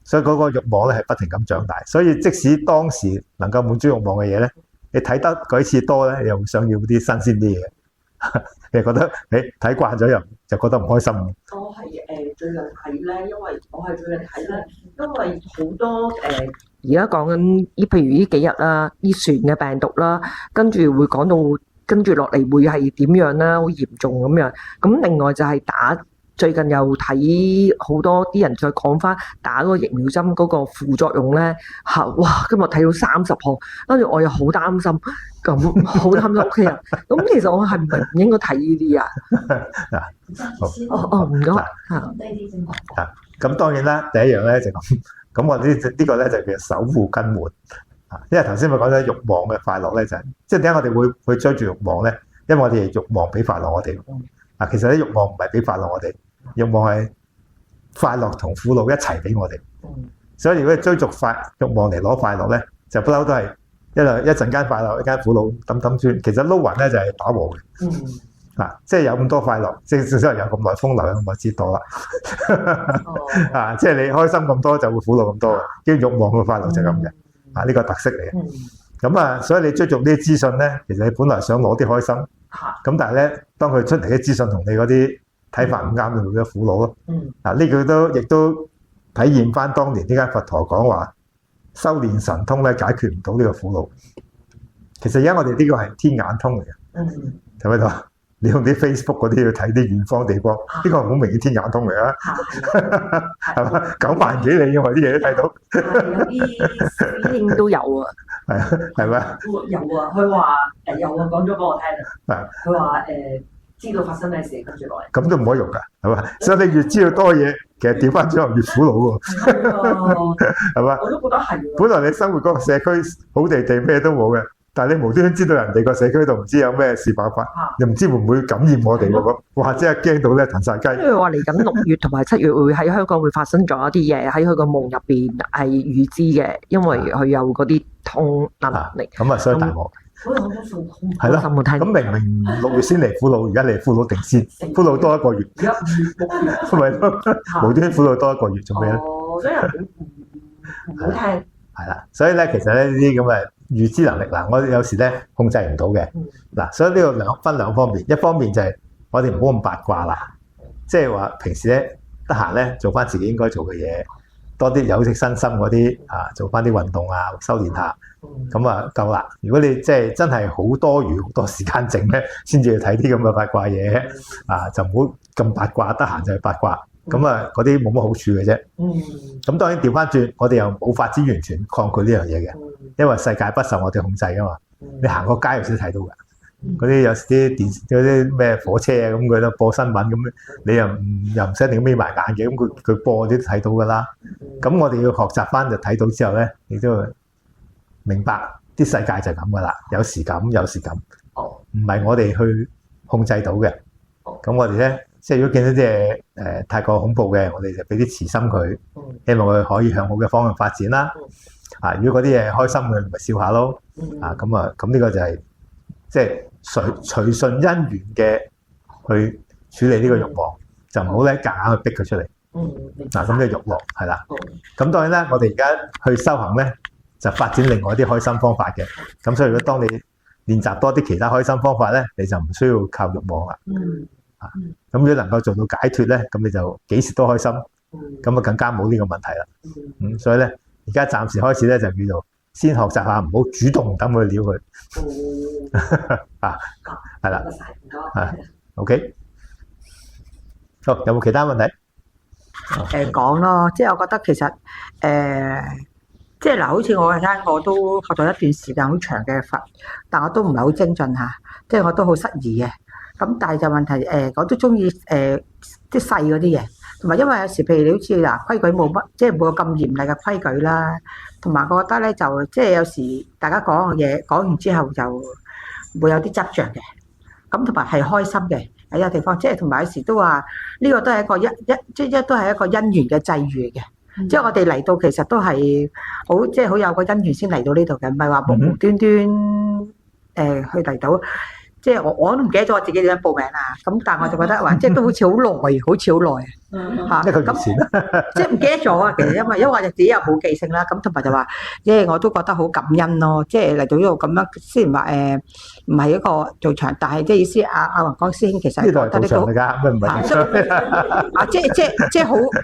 所以嗰個慾望咧係不停咁長大。所以即使當時能夠滿足慾望嘅嘢咧，你睇得嗰次多咧，又想要啲新鮮啲嘢，你覺得睇慣咗又就覺得唔開心。我係最近睇咧，因為我係最近睇咧，因為好多而家講緊譬如呢幾日啦，呢船嘅病毒啦，跟住會講到跟住落嚟會係點樣啦，好嚴重咁樣。咁另外就係最近又睇好多啲人再講翻打嗰個疫苗針嗰個副作用咧哇！今日睇到30項，跟住我又好擔心，咁好擔心屋企人。咁其實我係唔係唔應該睇呢啲啊？唔該。咁當然啦，第一樣咧就咁我呢個咧就叫守護根門。因為頭先咪講咗慾望嘅快樂咧，就係即係點解我哋會去追住慾望咧？因為我哋慾望俾快樂我哋。其實啲慾望唔係俾快樂我哋，慾望係快樂同苦惱一齊俾我哋。所以如果你追逐慾望嚟攞快樂咧，就不嬲都係一陣間快樂，一間苦惱抌轉。其實撈勻咧就係打和嘅。即係有咁多快樂，即係正所謂有咁耐風流，有咁耐折墮啦。即係你開心咁多，就會苦惱咁多嘅。叫慾望嘅快樂就係咁嘅。呢個特色嚟嘅。咁所以你追逐呢啲資訊咧，其實你本來想攞啲開心。咁但係咧，當佢出嚟啲資訊同你嗰啲睇法唔啱，就會有苦惱咯。呢句亦都體現翻當年點解佛陀講話修煉神通咧解決唔到呢個苦惱。其實而家我哋呢個係天眼通嚟嘅，睇唔睇到？你用啲 Facebook 嗰啲去睇啲遠方地方，呢個係好明顯天眼通嚟啊！係嘛？9萬幾里，因為啲嘢都睇到。有啲師兄都有啊。係咪？有啊，佢話有啊，講咗俾我聽啊。佢話知道發生咩事，跟住落嚟。咁都唔可以用㗎，係嘛？所以你越知道多嘢，其實調翻轉又越苦惱喎。係嘛？我都覺得係。本來你生活嗰個社區好地地咩都冇嘅。但係你無端端知道人哋個社區度唔知有咩事爆發，又唔知會唔會感染我哋喎？哇！即係驚到咧騰晒雞。因為話嚟緊6月同埋7月會喺香港會發生咗一啲嘢，喺佢個夢入邊係預知嘅，因為佢有嗰啲通能力。咁所以大鑊。係咯。咁明6月先嚟苦惱，而家嚟苦惱定先，苦惱多1個月。而家5月6月。係咪咯？無端端苦惱多1個月做咩咧？所以唔好聽。係啦，所以咧其實咧呢啲咁嘅預知能力我有時咧控制唔到嘅。所以呢個分兩方面，一方面就係我哋唔好咁八卦啦，即係話平時咧得閒咧做翻自己應該做嘅嘢，多啲有益身心嗰啲做翻啲運動修練下，咁夠啦。如果你即係真係好多餘好多時間剩咧，先至去睇啲咁嘅八卦嘢就唔好咁八卦，得閒就去八卦。嗰啲冇乜好處嘅啫。咁當然調翻轉，我哋又冇法子完全抗拒呢樣嘢嘅，因為世界不受我哋控制噶嘛。你行個街有時睇到㗎，嗰啲有時啲電視嗰啲咩火車咁佢都播新聞咁，你又唔使一定眯埋眼嘅，咁佢播啲都睇到㗎啦。咁我哋要學習翻就睇到之後咧，亦都明白啲世界就係咁㗎啦，有時咁有時咁，唔係我哋去控制到嘅。咁我哋咧。即係如果見到啲嘢太過恐怖嘅，我哋就俾啲慈心佢，希望佢可以向好嘅方向發展啦。如果嗰啲嘢開心嘅，咪笑下咯。咁呢個就係即係隨順因緣嘅去處理呢個慾望。就唔好咧夾硬去逼佢出嚟。明白嗱，咁嘅慾望係啦。好咁當然啦，我哋而家去修行咧，就發展另外一啲開心方法嘅。咁所以如果當你練習多啲其他開心方法咧，你就唔需要靠慾望啦。咁如果能夠做到解脫咧，咁你就幾時都開心，咁啊更加冇呢個問題啦。所以咧，而家暫時開始咧就叫做先學習下，唔好主動咁去撩佢。係啦，唔該。 OK。好，有冇其他問題？講咯，即係我覺得其實即係嗱，好似我睇我都學咗一段時間好長嘅佛，但我都唔係好精進嚇，即係我都好失儀嘅。咁但係就問題我都中意即係細嗰啲嘢，同埋因為有時譬如你好似嗱規矩冇乜，即係冇咁嚴厲嘅規矩啦，同埋我覺得咧就即係有時大家講嘅嘢講完之後就會有啲執着嘅，咁同埋係開心嘅。喺個地方，即係同埋有時都話呢個都係一個即係都係一個因緣嘅際遇嘅。即係我哋嚟到其實都係好，即係好有個因緣先嚟到呢度嘅，唔係話無無端端去嚟到。即係我都唔記得咗我自己點樣報名啦。咁但係我就覺得話，即係都好似好耐，好似好耐嚇。一個月前啦，即係唔記得咗啊！其實因為我就自己又冇記性啦，咁同埋就話，即係我都覺得好感恩咯。即係嚟到呢度咁樣，雖然話唔係一個做場，但係即係意思阿宏光師兄其實呢度係覺得呢個道場嚟㗎，咩唔係即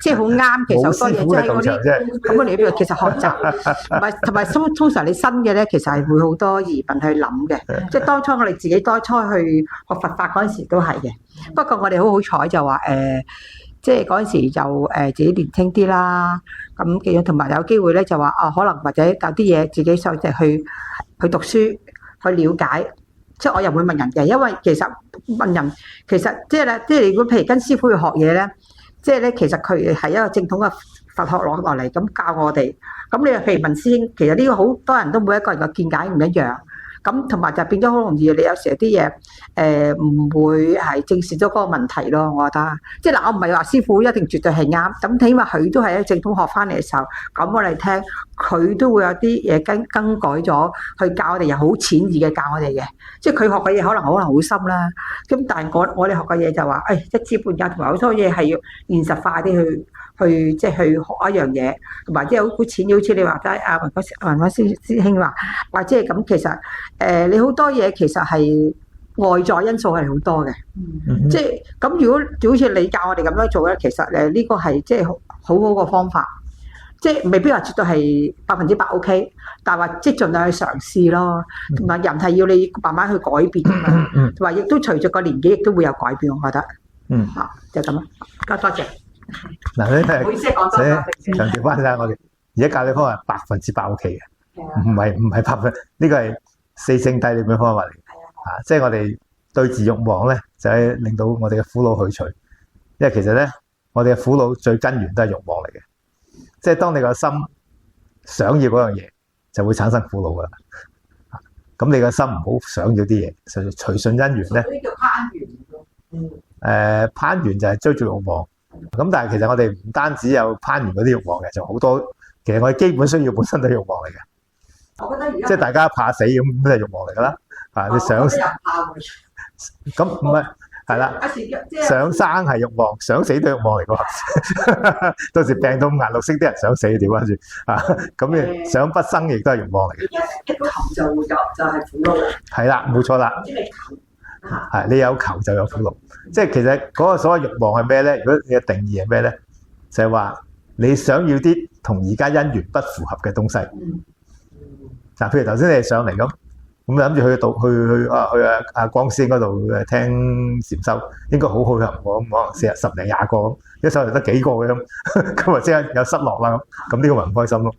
係好啱。其實好多嘢即係嗰啲咁我哋呢度其實學習，同埋通常你新嘅咧，其實係會好多疑問去諗嘅。即係當初我哋自己當初去學佛法嗰陣時都係嘅。不過我哋好好彩就話即係嗰陣時就自己年輕啲啦，咁嘅樣同埋有機會咧就話可能或者有啲嘢自己想去讀書去了解，即係我又會問人嘅，因為其實問人其實即係咧，即係如果譬如跟師傅去學嘢咧，即係咧其實佢係一個正統嘅佛學攞落嚟咁教我哋，咁你譬如問師兄，其實呢個好多人都每一個人嘅見解唔一樣。咁同埋就變咗好容易，你有時有啲嘢唔會係正視咗嗰個問題咯。我覺得，即係嗱，我唔係話師傅一定絕對係啱，咁起碼佢都係喺正統學翻嚟嘅時候講我哋聽，佢都會有啲嘢更改咗，去教我哋又好淺易嘅教我哋嘅。即係佢學嘅嘢可能好深啦，咁但係我哋學嘅嘢就話，一知半解，同埋好多嘢係要現實化啲去即係去學一樣嘢，同埋即係好淺，好似你話齋阿宏光師兄話即係咁，其實你好多嘢其實係外在因素係好多嘅，即係咁如果好似你教我哋咁樣做咧，其實呢個係即係好好嘅方法，即係未必話絕對係100% OK， 但係話即係盡量去嘗試咯，同埋人係要你慢慢去改變㗎嘛，同埋亦都隨著個年紀亦都會有改變，我覺得，就咁啦，多謝。嗱，你睇，唔好意思講多謝。強調翻晒，我哋而家教你方法係100% OK 嘅，唔係100%，呢個係四聖諦裏面方法嚟。即係我哋對治慾望咧，就係令到我哋嘅苦惱去除。因為其實咧，我哋嘅苦惱最根源都係慾望嚟嘅。即係當你個心想要嗰樣嘢，就會產生苦惱噶啦。咁你個心唔好想要啲嘢，就隨順因緣咧。呢叫攀緣。攀緣就係追逐慾望。咁但係其實我哋唔單止有攀緣嗰啲慾望嘅，就好多。其實我哋基本需要本身都係慾望嚟嘅。我覺得而家即係大家怕死咁，都係慾望嚟㗎啦。你想咁唔係係啦，想生係慾望，想死都係慾望嚟㗎。到時病到五顏六色，啲人想死調翻轉咁你想不生亦都係慾望嚟嘅。一求就會有，就係苦惱。係啦，冇錯啦。係你有求就有苦惱。即係其實嗰個所謂慾望係咩咧？如果你嘅定義係咩咧？就係話你想要啲同而家因緣不符合嘅東西。嗱，譬如頭先你哋上嚟咁諗住去阿光師嗰度聽禪修，應該好好嘅，我可能10零20個咁，一上嚟得幾個嘅咁，咁啊即係有失落啦咁，呢個咪唔開心咯，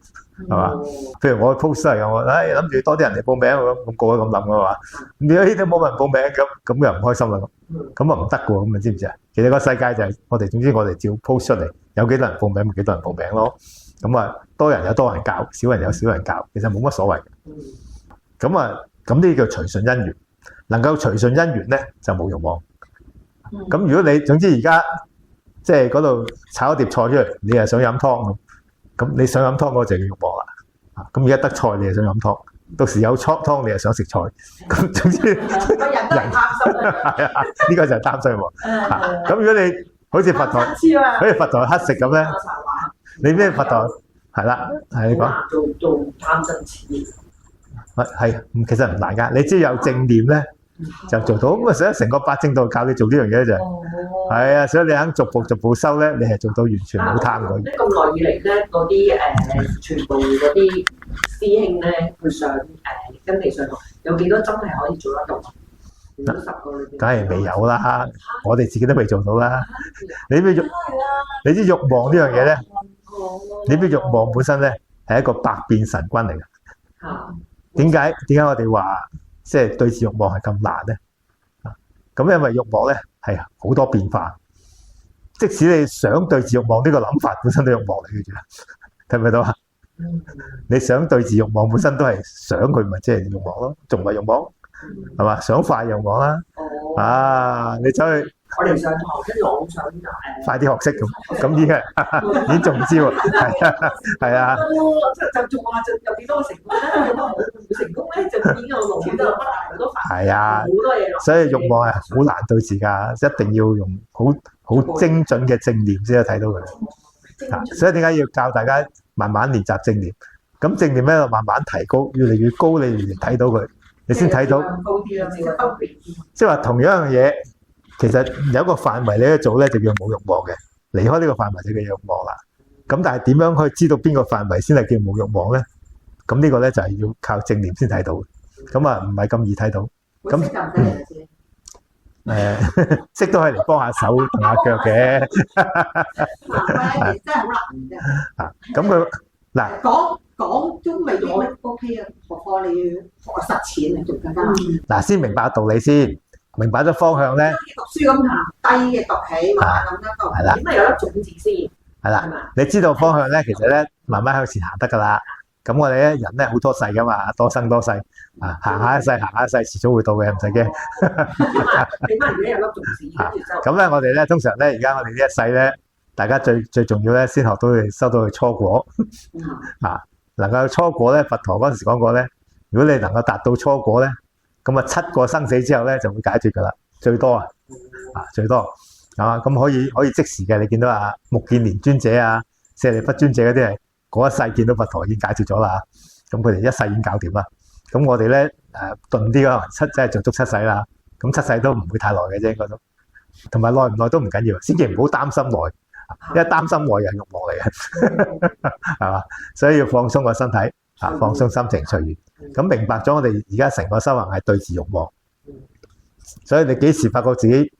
係嘛？譬如我 post 嚟嘅，我諗住多啲人嚟報名咁個個咁諗嘅話，如果呢啲冇人報名咁又唔開心啦咁啊唔得嘅喎，咁你知唔知啊？其實個世界就係總之我哋照 post 出嚟，有幾多人報名咪幾多人報名咯。咁啊，多人有多人教，少人有少人教，其實冇乜所謂。咁啊，咁呢叫隨順因緣，能夠隨順因緣咧就冇慾望。咁如果你總之而家即係嗰度炒一碟菜出嚟，你又想飲湯咁你想飲湯嗰個就叫慾望啦。咁而家得菜你又想飲湯，到時有湯你又想食菜，咁總之人都係貪心。係啊，呢個就係貪心喎。咁如果你好似佛陀，好似佛陀乞食咁咧。你咩佛陀？係啦，係你講。好難做貪嗔痴。係，其實唔難㗎。你只要有正念咧，就做到。咁啊，所以成個八正道教你做呢樣嘢就係啊，所以你肯逐步修咧，你係做到完全冇貪嗰。咁耐以嚟咧，嗰啲全部嗰啲師兄咧，佢上跟你上堂，有幾多真係可以做得到？如果10個裏邊，梗係未有啦，我哋自己都未做到啦。你知慾望呢樣嘢咧？你知慾望本身咧係一個百變神君嚟㗎。點解我哋話即係對治慾望係咁難咧？咁因為慾望咧係好多變化，即使你想對治慾望呢個諗法本身都慾望嚟嘅啫，睇唔睇到啊？你想對治慾望本身都係想佢，咪即係慾望咯，仲唔係慾望？係嘛？想快慾望啦，你走去我哋上堂，跟住我好想快啲學識咁已經仲唔知喎？係啊，就仲話就有幾多成功咧？有冇成功咧？就已經有路線都有好多煩，係啊，好多嘢咯。所以慾望係好難對治㗎，一定要用好精準嘅正念先可以睇到佢。所以點解要教大家慢慢練習正念？咁正念咧慢慢提高，越嚟越高，你越嚟睇到佢，你先睇到。高啲咯，即係話同樣一樣嘢。其實有一個範圍你去做咧，就叫冇慾望嘅。離開呢個範圍就叫慾望啦。咁但係點樣可以知道邊個範圍先係叫冇慾望咧？咁呢個咧就係要靠正念先睇到。咁啊，唔係咁易睇到。咁識都係嚟幫下手同下腳嘅。真係好難嘅。咁佢嗱講都未必 OK 啊，何況你要學實踐嚟做更加難。嗱，先明白道理先。明白咗方向咧，讀書咁行，低嘅讀起，慢慢咁一個。係啦，點解有粒種子先？係啦，你知道方向咧，其實咧慢慢向前行得噶啦。咁我哋咧人咧好多世噶嘛，多生多世啊，行下一世，遲早會到嘅，唔使驚。點解而家有粒種子？咁咧，我哋咧通常咧，而家我哋呢一世咧，大家最重要咧，先學到佢收到佢初果能夠初果咧，佛陀嗰陣時講過咧，如果你能夠達到初果咧。咁啊，7個生死之後咧就會解決噶啦，最多最多係嘛？咁可以即時嘅，你見到目犍連尊者啊、舍利弗尊者嗰啲係嗰一世見到佛陀已經解決咗啦，咁佢哋一世已經搞掂啦。咁我哋咧頓啲可能真係做足7世啦，咁7世都唔會太耐嘅啫，應該都。同埋耐唔耐都唔緊要，千祈唔好擔心耐，因為擔心耐係慾望嚟嘅，係嘛？所以要放鬆個身體。放鬆心情隨緣，咁明白咗我哋而家成個修行係對治慾望，所以你幾時發覺自己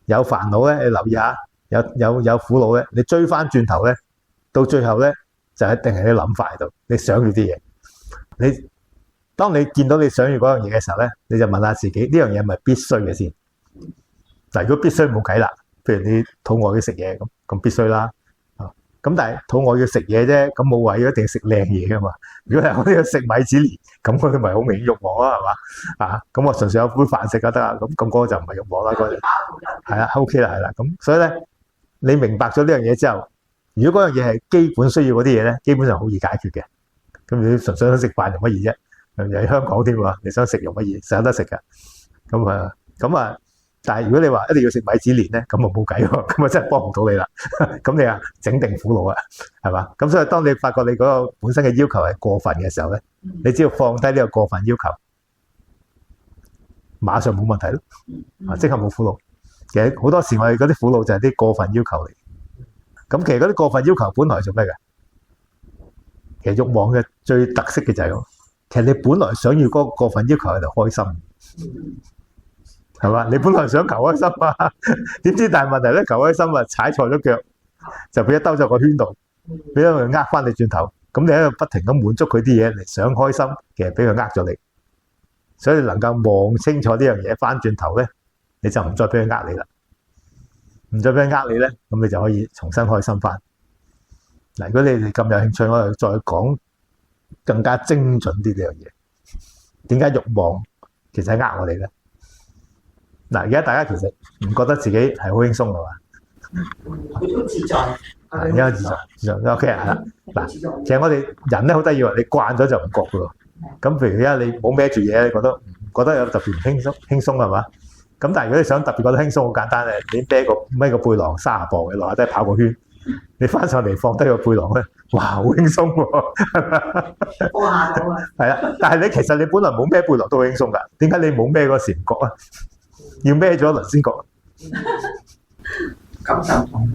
有煩惱咧？你留意下，有苦惱咧，你追翻轉頭咧，到最後咧就一定係啲諗法喺度，你想要啲嘢。當你見到你想要嗰樣嘢嘅時候咧，你就問下自己呢樣嘢係咪必須嘅先？嗱，如果必須冇計啦，譬如你肚餓要食嘢咁必須啦。咁但係肚餓要食嘢啫，咁冇謂一定要食靚嘢噶嘛。如果係我都要食米芝蓮，咁嗰啲咪好明顯慾望啦，係嘛？咁我純粹有杯飯食就得啦，咁嗰個就唔係慾望啦，嗰啲係啦 ，OK 啦，係啦。咁所以咧，你明白咗呢樣嘢之後，如果嗰樣嘢係基本需要嗰啲嘢咧，基本上好易解決嘅。咁你純粹想食飯容乜易啫？又喺香港添喎，你想食容乜易？食得食㗎。咁啊。但係如果你話一定要食米芝蓮咧，咁啊冇計喎，咁啊真係幫唔到你啦。咁你啊整定苦惱啊，係嘛？咁所以當你發覺你嗰個本身嘅要求係過分嘅時候咧，你只要放低呢個過分要求，馬上冇問題咯，即刻冇苦惱。其實好多時我哋嗰啲苦惱就係啲過分要求嚟。咁其實嗰啲過分要求本來係做咩嘅？其實慾望嘅最特色嘅就係，其實你本來想要嗰個過分要求係度開心。係嘛？你本來想求開心啊，點知但係問題咧，求開心啊，踩錯咗腳，就俾一兜咗個圈度，俾咗佢呃翻你轉頭。咁你喺度不停咁滿足佢啲嘢嚟想開心，其實俾佢呃咗你。所以你能夠望清楚呢樣嘢，翻轉頭咧，你就唔再俾佢呃你啦。唔再俾佢呃你咧，咁你就可以重新開心翻。嗱，如果你哋咁有興趣，我哋再講更加精準啲呢樣嘢。點解慾望其實係呃我哋咧？嗱，而家大家其實唔覺得自己係好輕鬆㗎嘛？好自在，而家自在，OK 係啦。嗱，其實我哋人咧好得意喎，你慣咗就唔覺㗎喎。咁譬如而家你冇孭住嘢，你覺得有特別唔輕鬆係嘛？咁但係如果你想特別覺得輕鬆，好簡單嘅，你孭個背囊30磅嘅落下低跑個圈，你翻上嚟放低個背囊咧，哇，好輕鬆喎！放下到啊！係啊，但係你其實你本來冇孭背囊都好輕鬆㗎，點解你冇孭嗰時唔覺啊？要孭咗一輪先覺。感受同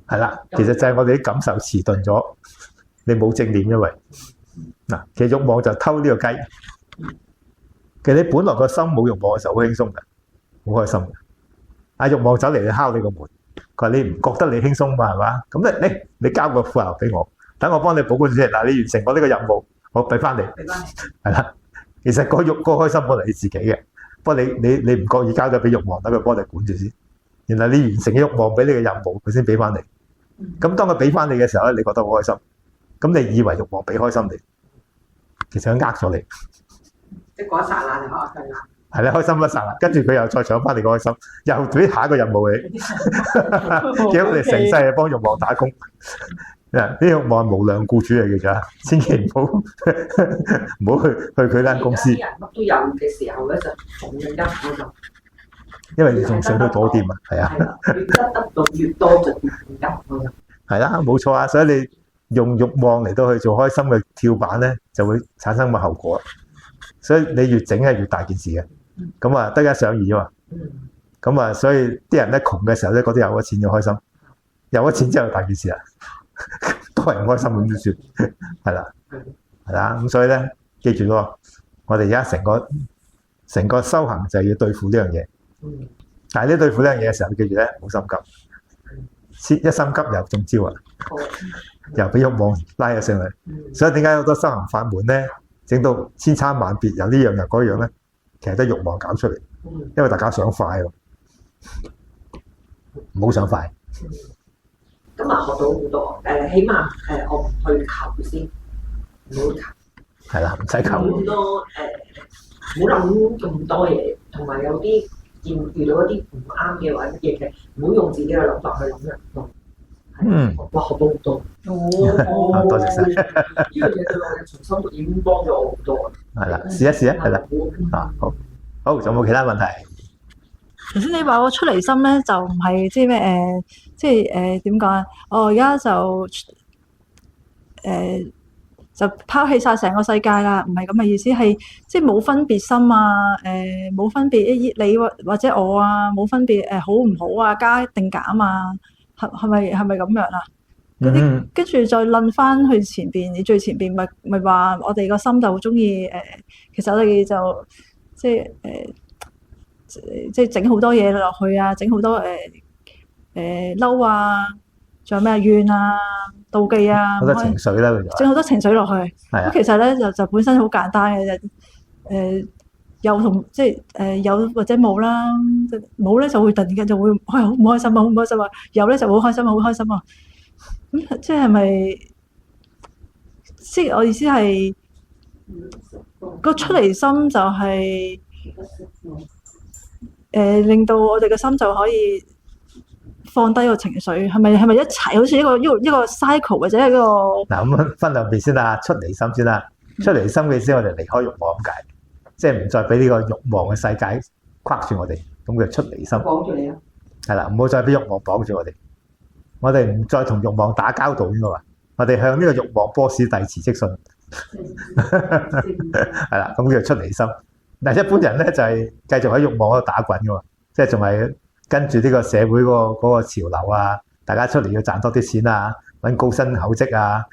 係啦，其實就係我哋啲感受遲鈍咗，你冇正念，因為嗱，其實慾望就偷呢個雞。其實你本來個心冇慾望嘅時候好輕鬆嘅，好開心嘅。啊，慾望走嚟你敲你個門，佢話你唔覺得你輕鬆嘛係嘛？咁你交個褲頭俾我，等我幫你保管先。嗱，你完成我呢個任務，我俾翻你。係啦，其實個開心本嚟你自己嘅，不過你唔覺意交咗俾慾望，等佢幫你管住先。然後你完成嘅慾望俾你嘅任務，佢先俾翻你。咁當佢俾翻你嘅時候咧，你覺得好開心。咁你以為慾望俾開心你，其實佢呃咗你。即係嗰一剎那就開心啦。係啦，開心一剎啦，跟住佢又再搶翻你個開心，又俾下一個任務你。叫我哋成世係幫慾望打工。呢慾望係無良僱主嚟嘅咋，千祈唔好去佢間公司。啲人乜都有嘅時候咧，就仲更加開心。因為你仲想去多啲嘛，係啊。越得到越多就越更加開心。係啦，冇錯啊，所以你用慾望嚟到去做開心嘅跳板咧，就會產生個後果。所以你越整係越大件事嘅。咁啊，得一想二啊嘛。咁啊，所以啲人咧窮嘅時候咧，覺得有咗錢就開心，有咗錢之後大件事啦，多人開心咁就算，係啦，係啦。咁所以咧，記住咯，我哋而家成個修行就係要對付呢樣嘢。但係呢對付呢樣嘢嘅時候，記住咧，唔好心急，一心急又中招啊，又俾慾望拉咗上嚟。所以點解好多修行法門咧，整到千差萬別，有呢樣又嗰樣咧，其實都係慾望搞出嚟，因為大家想快喎，唔好想快。咁啊，學到好多起碼我唔去求先，唔好求。係啦，唔使求。好多唔好諗咁多嘢，同埋有啲遇到一啲唔啱嘅話，亦係唔好用自己嘅諗法去諗人咯。哇，學到好多。多謝晒。呢樣嘢對我嘅重新讀已經幫咗我好多。係啦，試一試啊，係啦。好，仲有冇其他問題？頭先你話我出離心咧，就唔係即係咩點講啊？我而家就拋棄晒成個世界啦，唔係咁嘅意思，係即係冇分別心啊，冇分別你或者我啊，冇分別好唔好啊，加定減啊，係咪咁樣啊？嗰啲跟住再論翻去前邊，你最前邊咪話我哋個心就好中意其實我哋就即係整好多嘢落去啊，整好多嬲啊，仲有咩怨啊、妒忌啊，好多情緒啦，整好多情緒落去。係啊。咁其實咧就本身好簡單嘅啫，有同有或者冇啦，冇咧就會突然間就會好唔開心啊，好唔開心啊，有咧就好開心啊，好開心啊。咁即係咪？即係我意思係個出離心就係令到我哋嘅心就可以放低個情緒，係咪一齊？好似一個 cycle 或者一個嗱，咁分兩邊先啦，出離心先啦。出離心嘅意思，我哋離開慾望咁解，即係唔再俾呢個慾望嘅世界框住我哋，咁叫出離心。綁住你啊！係啦，唔好再俾慾望綁住我哋。我哋唔再同慾望打交道，應該話，我哋向呢個慾望 boss 遞辭職信。係啦，咁叫出離心。嗱，一般人咧就係繼續喺慾望嗰度打滾噶嘛，即係仲係跟住呢個社會嗰個潮流啊，大家出嚟要賺多啲錢啊，揾高薪厚職啊，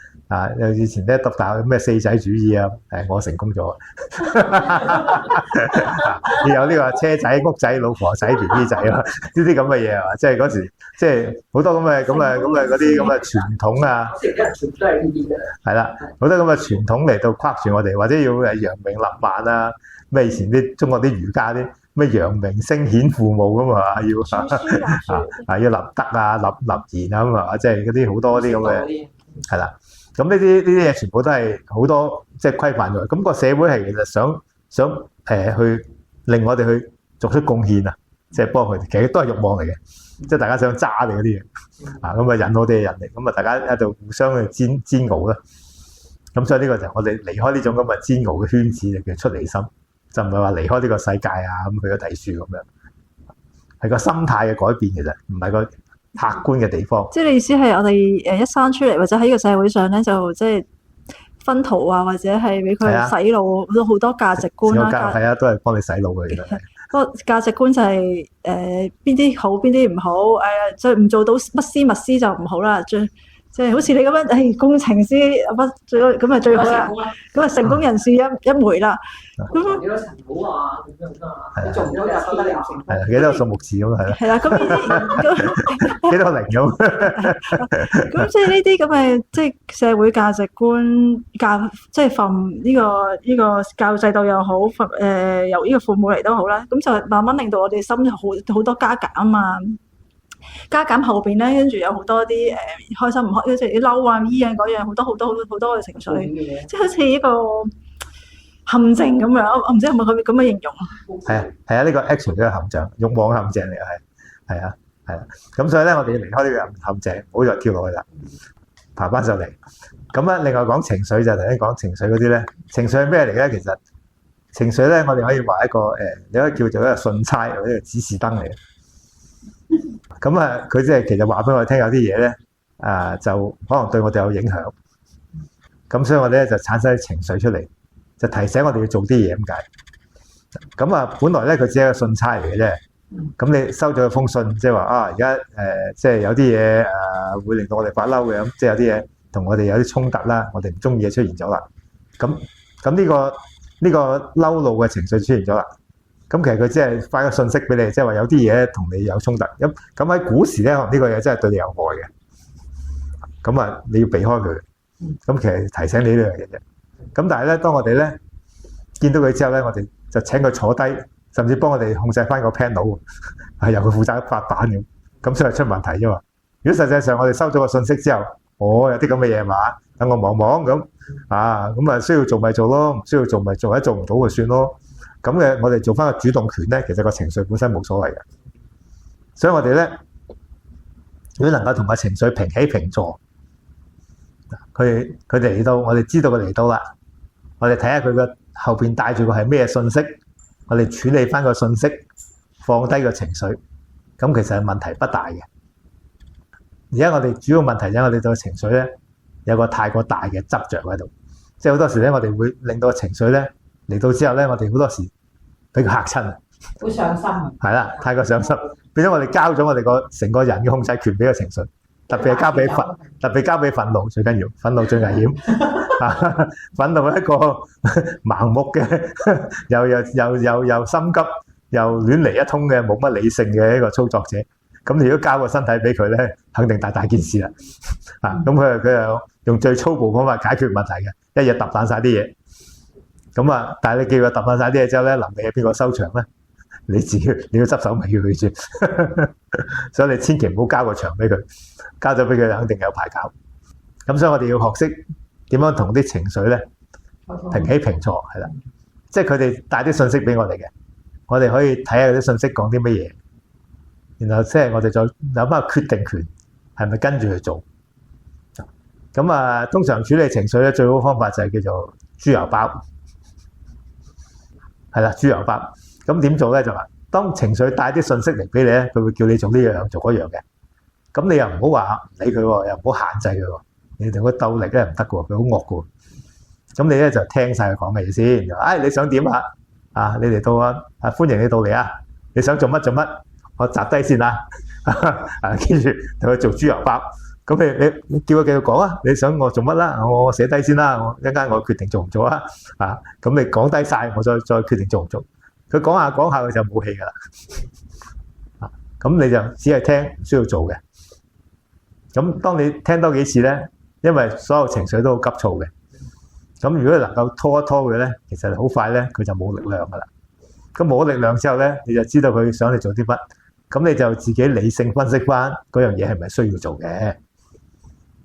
以前咧讀大學咩四仔主義啊，我成功咗，要有呢個車仔、屋仔、老婆仔、BB 仔啊，呢啲咁嘅嘢啊，即係嗰時即係好多咁嘅嗰啲咁嘅傳統啊，成日全部都係呢啲嘅。係啦，好多咁嘅傳統嚟到框住我哋，或者要揚名立萬啊，咩以前啲中國啲儒家啲。咩揚名聲顯父母咁啊，要立德啊、立言啊咁啊，即係嗰啲好多啲咁嘅係啦。咁呢啲嘢全部都係好多即係規範咗。咁個社會係其實想去令我哋去作出貢獻啊，即係幫佢哋。其實都係慾望嚟嘅，即係大家想揸你嗰啲嘢啊，咁啊引我哋嘅人嚟，咁啊大家喺度互相去煎熬啦。咁所以呢個就係我哋離開呢種咁嘅煎熬嘅圈子，就叫出離心。就唔係話離開呢個世界啊，咁去咗睇書咁樣，係個心態嘅改變，其實唔係個客觀嘅地方。即係你意思係我哋一生出嚟，或者喺呢個社會上咧，就即係薰陶啊，或者係俾佢洗腦都好多價值觀啦。係啊，都係幫你洗腦嘅，其實係。個價值觀就係邊啲好，邊啲唔好。再唔做到乜斯密斯就唔好啦。即係好似你咁樣，工程師咁啊最好啦。咁啊成功人士一枚啦。咁幾多層好啊？咁樣啊？你做唔到就覺得你唔成功。係啊，幾多數目字咁係啦。係啦，咁呢啲幾多零咁。咁即係呢啲咁嘅即係社會價值觀即係from呢個教育制度又好，由呢個父母嚟都好啦。咁就慢慢令到我哋心好多加減啊。加減後邊咧，跟住有好多啲開心唔開，即係啲嬲啊、依樣嗰樣，好多嘅情緒，即係好似一個陷阱咁樣。我唔知係咪佢咁嘅形容。係啊，呢個 actually 都係陷阱，慾望陷阱嚟嘅係啊。咁所以咧，我哋要離開呢個陷阱，唔好再跳落去啦，爬翻上嚟。咁咧，另外講情緒就頭先講情緒嗰啲咧，情緒係咩嚟咧？其實情緒咧，我哋可以話一個你可以叫做一個信差或者一個指示燈嚟嘅。咁啊，佢即係其實話俾我哋聽，有啲嘢咧就可能對我哋有影響。咁所以我哋咧就產生啲情緒出嚟，就提醒我哋要做啲嘢咁解。咁啊，本來咧佢只係一個信差嚟嘅啫。咁你收咗一封信，即係話而家即係有啲嘢會令到我哋發嬲嘅，咁即係有啲嘢同我哋有啲衝突啦，我哋唔中意嘅出現咗啦。咁呢個嬲怒嘅情緒出現咗啦。咁其實佢只係發個信息俾你，即係話有啲嘢同你有衝突。咁喺古時咧，可能呢個嘢真係對你有害嘅。咁啊，你要避開佢。咁其實提醒你呢樣嘢啫。咁但係咧，當我哋咧見到佢之後咧，我哋就請佢坐低，甚至幫我哋控制翻個 panel， 係由佢負責發版咁。咁所以出問題啫嘛。如果實際上我哋收咗個信息之後，有啲咁嘅嘢嘛，等我望望咁咁啊需要做咪做咯，唔需要做咪做，做唔到就算咯。咁嘅，我哋做翻個主動權咧，其實個情緒本身冇所謂嘅。所以我哋咧，如果能夠同個情緒平起平坐，佢哋嚟到，我哋知道佢嚟到啦，我哋睇下佢個後邊帶住個係咩信息，我哋處理翻個信息，放低個情緒，咁其實係問題不大嘅。而家我哋主要問題就係我哋對情緒咧有個太過大嘅執着喺度，即係好多時咧，我哋會令到個情緒咧嚟到之後咧，我哋好多時俾佢嚇親啊，會上心啊。係啦，太過上心，變咗我哋交咗我哋成個人嘅控制權俾個情緒，特別係交俾憤怒最緊要，憤怒最危險。憤怒係一個盲目嘅，又心急，又亂嚟一通嘅，冇乜理性嘅一個操作者。咁你如果交個身體俾佢咧，肯定大件事啦。咁佢又用最粗暴方法解決問題嘅，一嘢揼爛晒啲嘢。咁但係你叫佢揼爛晒啲嘢之後咧，臨尾係邊個收場咧？你要執手尾要佢先。所以你千祈唔好交個場俾佢，交咗俾佢肯定有排搞。咁所以我哋要學識點樣同啲情緒咧平起平坐，係啦。即係佢哋帶啲信息俾我哋嘅，我哋可以睇下啲信息講啲乜嘢，然後即係我哋再有翻個決定權，係咪跟住去做？咁通常處理情緒咧，最好方法就係叫做豬油包，係啦，豬油包。咁點做咧？就話當情緒帶啲信息嚟俾你咧，佢會叫你做呢樣做嗰樣嘅。咁你又唔好話唔理佢喎，又唔好限制佢喎。你同佢鬥力咧唔得嘅喎，佢好惡嘅喎。咁你咧就聽晒佢講嘅嘢先。你想點啊？你嚟到歡迎你到嚟啊！你想做乜做乜？我擲低先啦。跟住同佢做豬油包。咁你叫佢繼續講啊！你想我做乜啦？我寫低先啦。一陣間我決定做唔做啊？咁你講低晒，我再決定做唔做。佢講下講下，佢就冇氣噶啦。咁你就只係聽，唔需要做嘅。咁當你聽多幾次咧，因為所有情緒都好急躁嘅。咁如果你能夠拖一拖佢咧，其實好快咧，佢就冇力量噶啦。咁冇力量之後咧，你就知道佢想你做啲乜。咁你就自己理性分析翻嗰樣嘢係咪需要做嘅。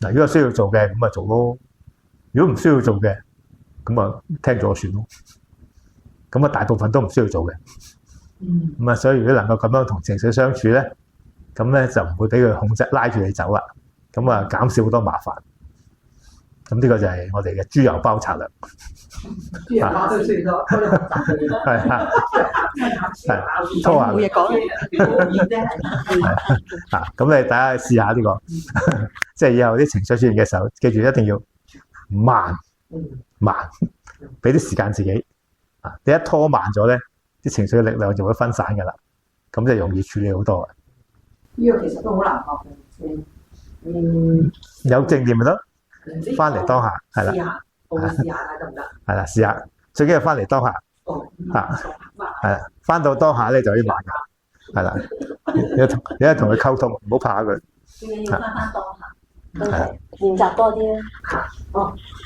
如果需要做嘅，咁咪做咯。如果唔需要做嘅，咁啊聽咗算咯。咁大部分都唔需要做嘅。咁所以如果能夠咁樣同情緒相處咧，咁咧就唔會俾佢控制拉住你走啦。咁減少好多麻煩。咁呢個就係我哋嘅豬油包策略。啲人話都算咗，嗰啲學習嘅係啊，係拖下佢冇嘢講。表演啫，係啊！咁你大家試下呢個，即係以後啲情緒出現嘅時候，記住一定要慢慢，俾啲時間自己。啊！你一拖慢咗咧，啲情緒嘅力量就會分散㗎啦，咁就容易處理好多嘅。呢個其實都好難學嘅，有正念咪得，翻嚟當下係啦，試下，我會試下睇得唔得？係啦，試下，最緊要翻嚟當下，哦，係啦，翻到當下咧就可以慢㗎，係啦，你一同佢溝通，唔好怕佢，最緊要翻當下，係啦。練習多啲啦。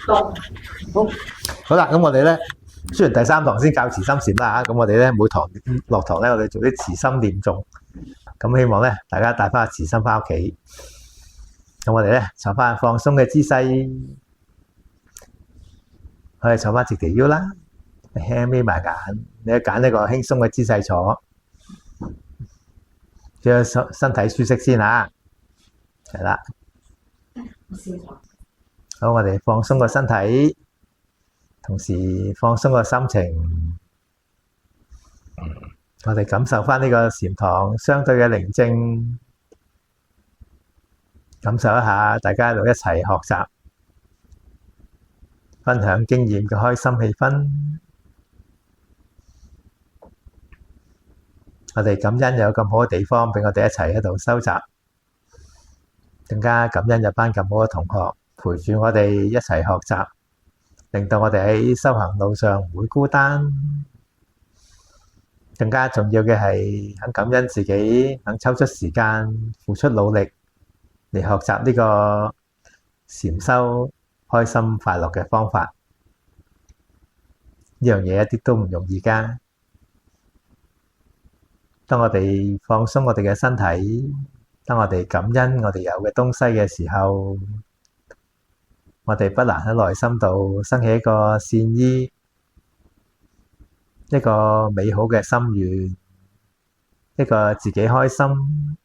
當好啦，咁我哋咧雖然第3堂先教慈心禪啦嚇，咁我哋咧每堂落堂咧，我哋做啲慈心念誦，咁希望咧大家帶翻個慈心翻屋企。咁我哋咧坐翻放鬆嘅姿勢，我哋坐翻直條腰啦，輕眯埋眼，你揀一個輕鬆嘅姿勢坐，將身體舒適先嚇，係啦。好，我哋放鬆個身體，同時放鬆個心情。我哋感受翻呢個禪堂相對嘅寧靜，感受一下大家喺度一齊學習、分享經驗嘅開心氣氛。我哋感恩有咁好嘅地方俾我哋一齊喺度修習，更加感恩有班咁好嘅同學陪住我哋一齊學習，令到我哋喺修行路上唔會孤單。更加重要嘅係肯感恩自己，肯抽出時間付出努力嚟學習呢個禪修開心快樂嘅方法。呢樣嘢一啲都唔容易㗎。當我哋放鬆我哋嘅身體，當我哋感恩我哋有嘅東西嘅時候，我哋不難喺內心度生起一個善意，一個美好嘅心願，一個自己開心，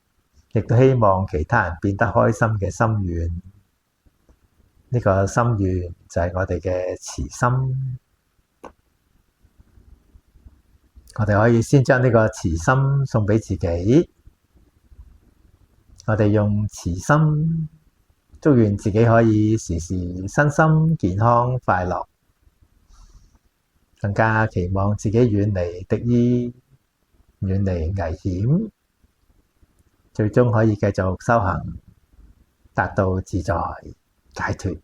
亦都希望其他人變得開心嘅心願。呢個心願就係我哋嘅慈心。我哋可以先將呢個慈心送俾自己，我哋用慈心祝願自己可以時時身心健康快樂，更加期望自己遠離敵意，遠離危險，最終可以繼續修行，達到自在解脫。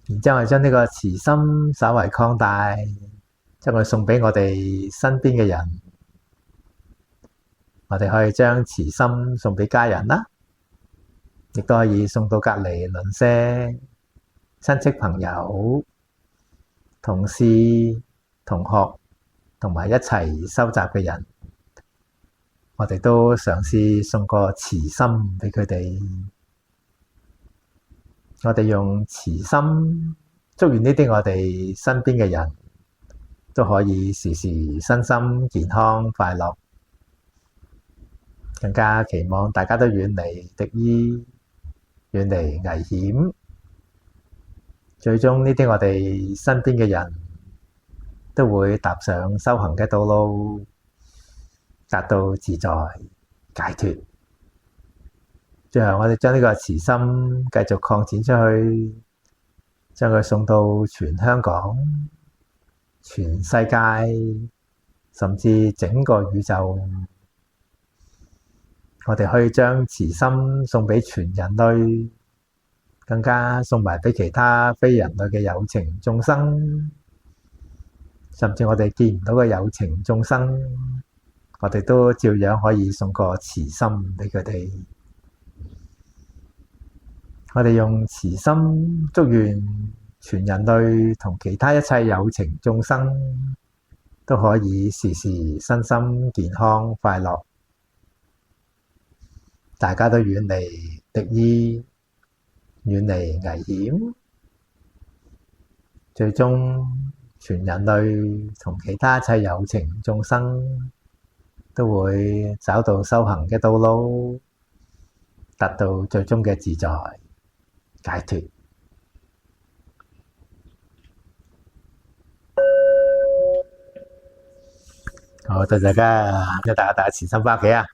然之後我哋將呢個慈心稍為擴大，將佢送俾我哋身邊嘅人。我哋可以將慈心送俾家人啦，亦都可以送到隔離鄰舍、親戚朋友、同事、同學，同埋一齊修習嘅人。我哋都嘗試送個慈心俾佢哋。我哋用慈心祝願呢啲我哋身邊嘅人都可以時時身心健康快樂，更加期望大家都遠離敵意，遠離危險，最終呢啲我哋身邊嘅人都會踏上修行嘅道路，達到自在解脫。最後我哋將呢個慈心繼續擴展出去，將佢送到全香港、全世界，甚至整個宇宙。我哋可以將慈心送俾全人類，更加送埋俾其他非人類嘅有情眾生，甚至我哋見唔到嘅有情眾生，我哋都照樣可以送個慈心俾佢哋。我哋用慈心祝願全人類同其他一切有情眾生都可以時時身心健康快樂，大家都遠離敵意，遠離危險，最終全人類同其他一切有情眾生都會找到修行嘅道路，達到最終嘅自在解脫。好，多謝大家，大家慈心返屋企啊！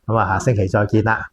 咁啊，下星期再見啦。